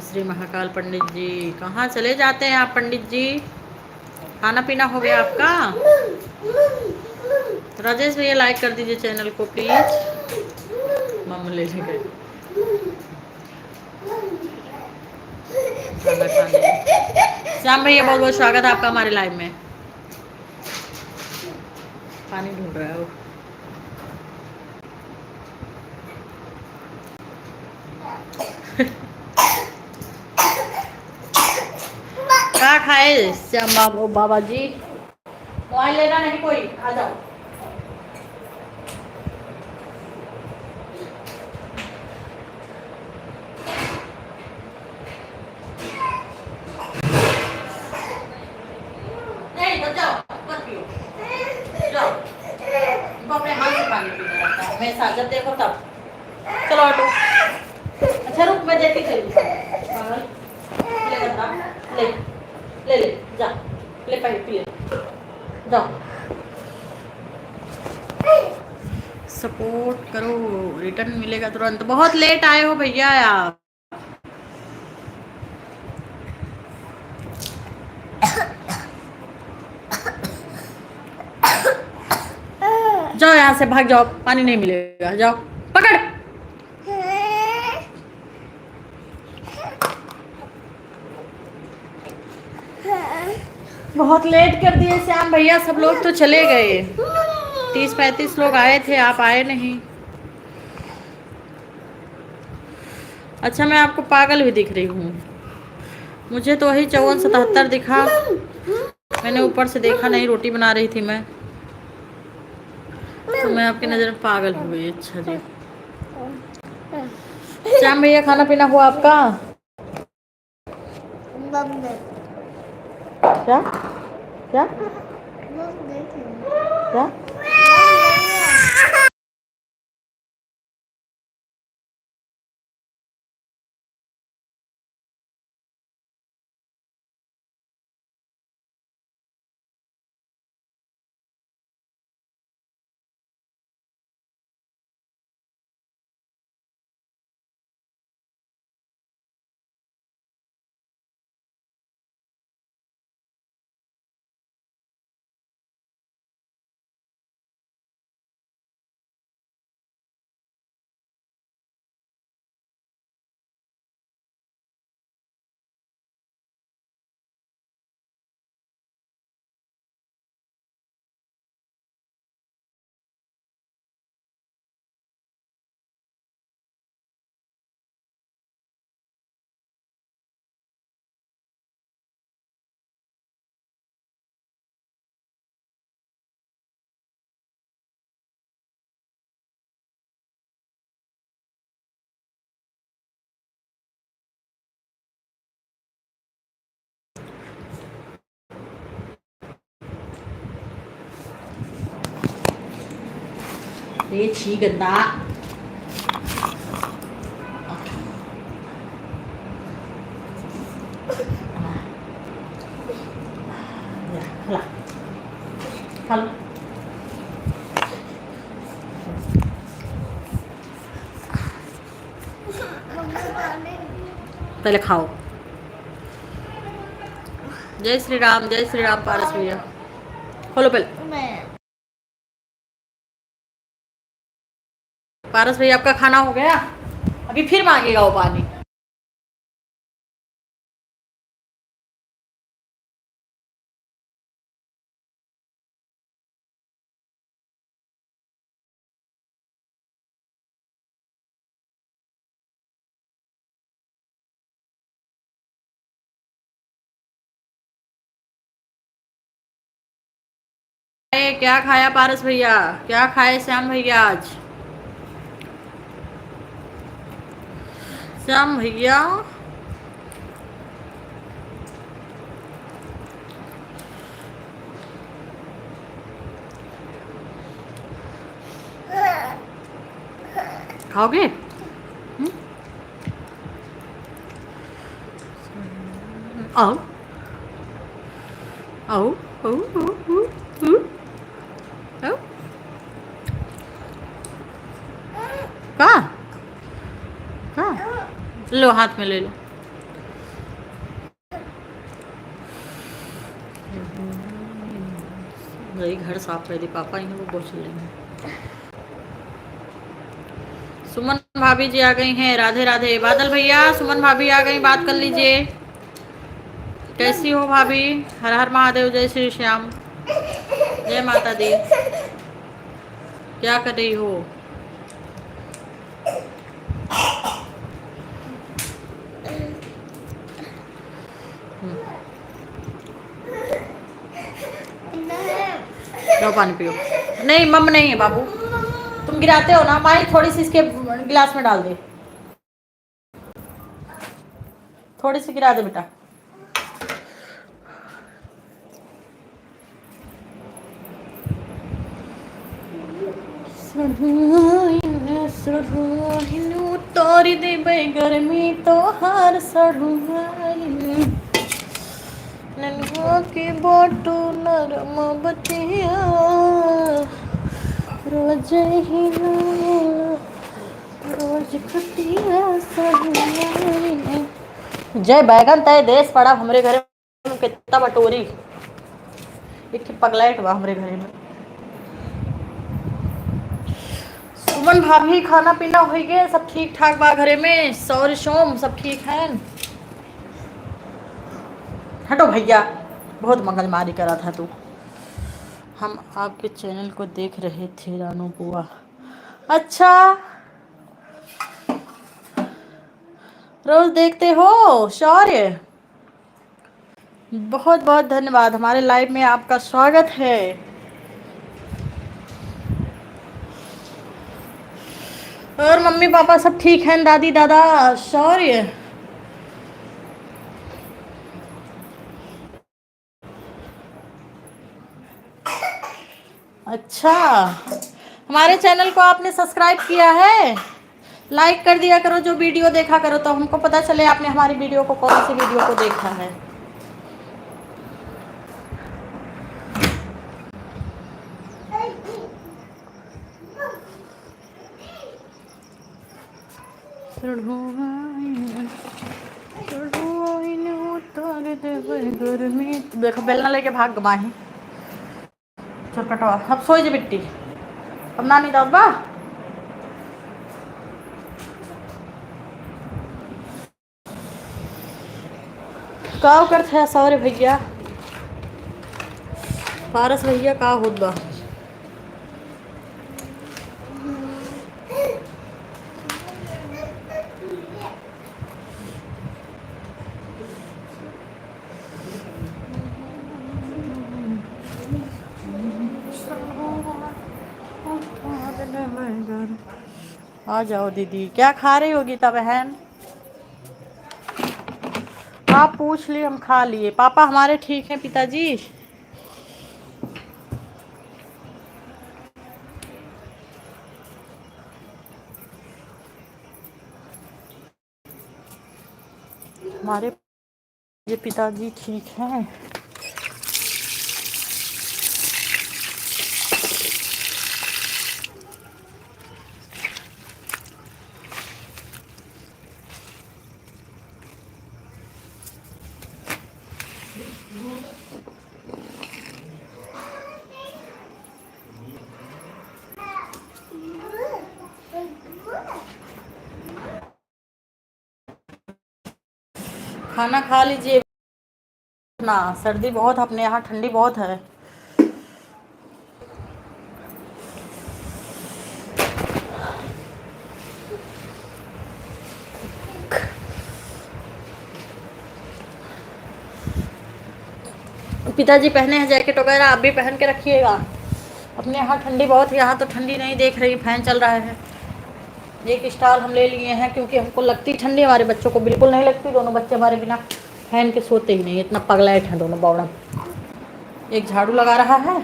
श्री महाकाल पंडित जी, कहाँ चले जाते हैं आप पंडित जी? खाना पीना हो गया आपका? राजेश भैया लाइक कर दीजिए चैनल को प्लीज। मम्मी ले गए खाना खाने। श्याम भैया बहुत बहुत स्वागत है आपका हमारे लाइव में। पानी ढूंढ रहा है वो। क्या खाए श्याम बाबा जी? मोबाइल लेना नहीं कोई, आ जाओ। नहीं तो जाओ, मत पियो, जाओ। अपने हाथ से पानी पीना रहता है, मैं साजत देखो तब। चलो ऑटो। अच्छा रुक, मैं देती चली। ले ले ले ले जा, ले पहले पी ले। जाओ, सपोर्ट करो, रिटर्न मिलेगा तुरंत। बहुत लेट आए हो भैया आप। जाओ यहाँ से, भाग जाओ, पानी नहीं मिलेगा, जाओ पकड़। बहुत लेट कर दिए श्याम भैया, सब लोग तो चले गए। 30-35 लोग आए थे, आप आए नहीं। अच्छा, मैं आपको पागल भी दिख रही हूँ? मुझे तो वही 54-77 दिखा। मैंने ऊपर से देखा नहीं, रोटी बना रही थी मैं, तो मैं आपकी नज़र में पागल हो गई। अच्छा जी, श्याम भैया खाना पीना हुआ आपका? क्या क्या क्या? ये छी गंदा। खा खा लो। पहले खाओ। जय श्री राम, जय श्री राम। पारस भैया खोलो पहले। पारस भैया आपका खाना हो गया? अभी फिर मांगेगा वो पानी। क्या खाया पारस भैया? क्या खाए श्याम भैया आज? श्याम भैया खाओगे? आओ आओ आओ आओ आओ। कहाँ कहाँ? लो हाथ में ले लो। वही घर साफ कर दी पापा, इन्हें वो बहुत लेंगे। सुमन भाभी जी आ गई हैं। राधे राधे। बादल भैया, सुमन भाभी आ गई, बात कर लीजिए। कैसी हो भाभी? हर हर महादेव, जय श्री श्याम, जय माता दी। क्या कर रही हो? लो पानी पियो। नहीं मम नहीं है बाबू, तुम गिराते हो ना। माई थोड़ी सी इसके गिलास में डाल दे, थोड़ी सी गिरा दे बेटा। तोरी दे गर्मी तो हार सड़ुआइन। नन्हा के बाटो नरम बतिया रोज ही ना रोज खटिया सहिया। जय बैगन तय देश पड़ा हमरे घरे में कितना बटोरी एक पगलाइट बा हमरे घरे में। सुमन भाभी खाना पीना हो गए सब ठीक ठाक बा घरे में? सौर सोम सब ठीक है? हटो भैया बहुत मंगलमारी करा था तू। हम आपके चैनल को देख रहे थे रानू बुआ। अच्छा रोज देखते हो शौर्य? बहुत बहुत धन्यवाद, हमारे लाइव में आपका स्वागत है। और मम्मी पापा सब ठीक हैं? दादी दादा शौर्य? अच्छा हमारे चैनल को आपने सब्सक्राइब किया है? लाइक कर दिया करो जो वीडियो देखा करो तो हमको पता चले आपने हमारी वीडियो को कौन सी वीडियो को देखा है। देखो बेलना लेके भाग गमाही छोटकटवा। अब सोई जे बिट्टी अब नानी दाद बा। का करते हैं सौरे भैया पारस भैया का होत बा? आ जाओ दीदी। क्या खा रही हो गीता बहन? आप पूछ लिए हम खा लिए। पापा हमारे ठीक हैं पिताजी? हमारे ये पिताजी ठीक हैं। खाना खा लीजिए ना, सर्दी बहुत अपने यहाँ, ठंडी बहुत है। पिताजी पहने हैं जैकेट वगैरह, आप भी पहन के रखिएगा। अपने यहाँ ठंडी बहुत, यहाँ तो ठंडी नहीं देख रही, फैन चल रहा है। एक स्टॉल हम ले लिए हैं क्योंकि हमको लगती ठंडी, हमारे बच्चों को बिल्कुल नहीं लगती। दोनों बच्चे हमारे बिना फैन के सोते ही नहीं, इतना पगलाइट हैं दोनों बौड़ा। एक झाड़ू लगा रहा है।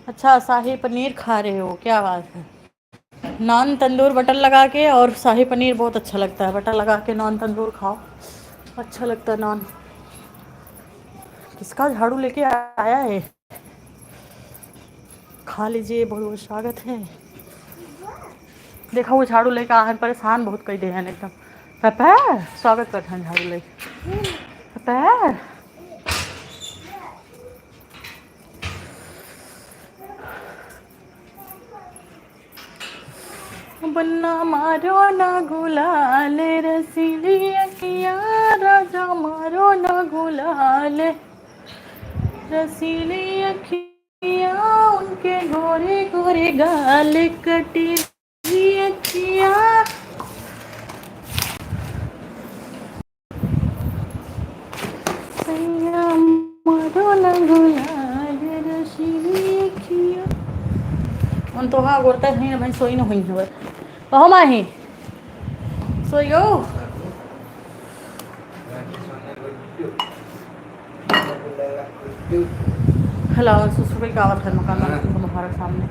अच्छा शाही पनीर खा रहे हो, क्या बात है। नान तंदूर बटर लगा के, और शाही पनीर बहुत अच्छा लगता है। बटर लगा के नान तंदूर खाओ, अच्छा लगता है नान। किसका झाड़ू लेके आया है? खा लीजिए, बहुत बहुत स्वागत है। देखा वो झाड़ू लेकर आए, परेशान बहुत कर दे हैं एकदम। पापा स्वागत करते हैं झाड़ू लेके। पापा बन्ना मारो ना गुलाल रसीली अखियाँ, राजा मारो ना गुलाल रसीली अखियाँ, उनके गोरे गोरे गाल कटी अखियाँ। मारो ना गुलाल रसीली अखियाँ। उन तो हाँ बोलते हैं भाई सोई ना हुई है। कहो माही सोइयो। हलावा सुसुबे का आवत है मकान मालिक को हमारे सामने।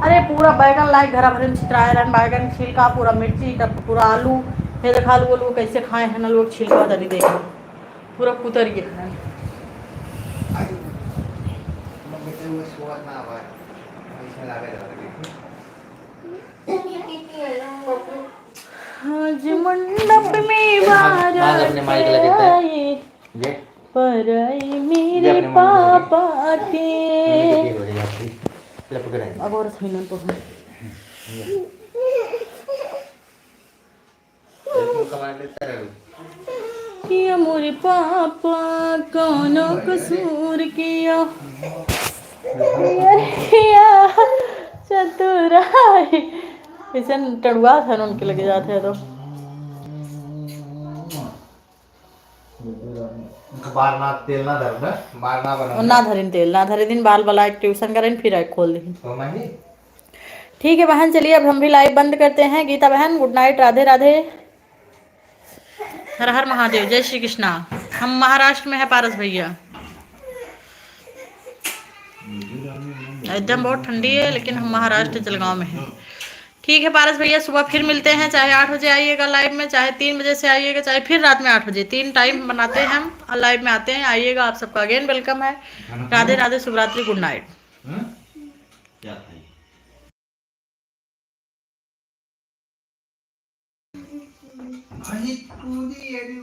अरे पूरा बैगन लाइक घरा भरन छितराए रहन, बैगन छिलका पूरा मिर्ची तब पूरा आलू हे देखा आलू आलू कैसे खाए हैं ना लोग छिलका तरी देख लो पूरा कुतर गए हैं। आज मंडप में बारात आई पर आई मेरे पापा के अब और थीनन तो किया मोरे पापा कौनो कसूर किया किया चतुराई इसे टड़ुआ था उनके लगे जाते हैं तो बार ना तेल ना धर ना बार ना बना और ना धरिन तेल ना धरे दिन बाल वाला एक ट्यूशन करें फिर एक खोल दें। तो मैं ठीक है बहन, चलिए अब हम भी लाइव बंद करते हैं। गीता बहन गुड नाइट, राधे राधे, हर हर महादेव, जय श्री कृष्णा। हम महाराष्ट्र में है पारस भैया, एकदम बहुत ठंडी है लेकिन हम महाराष्ट्र जलगांव में हैं। ठीक है पारस भैया, सुबह फिर मिलते हैं, चाहे 8 बजे आइएगा लाइव में, चाहे 3 बजे से आइएगा, चाहे फिर रात में 8 बजे, 3 टाइम बनाते हैं हम लाइव में आते हैं, आइएगा। आप सबका अगेन वेलकम है। राधे राधे, शुभरात्रि, गुड नाइट। क्या भाई पूरी एडी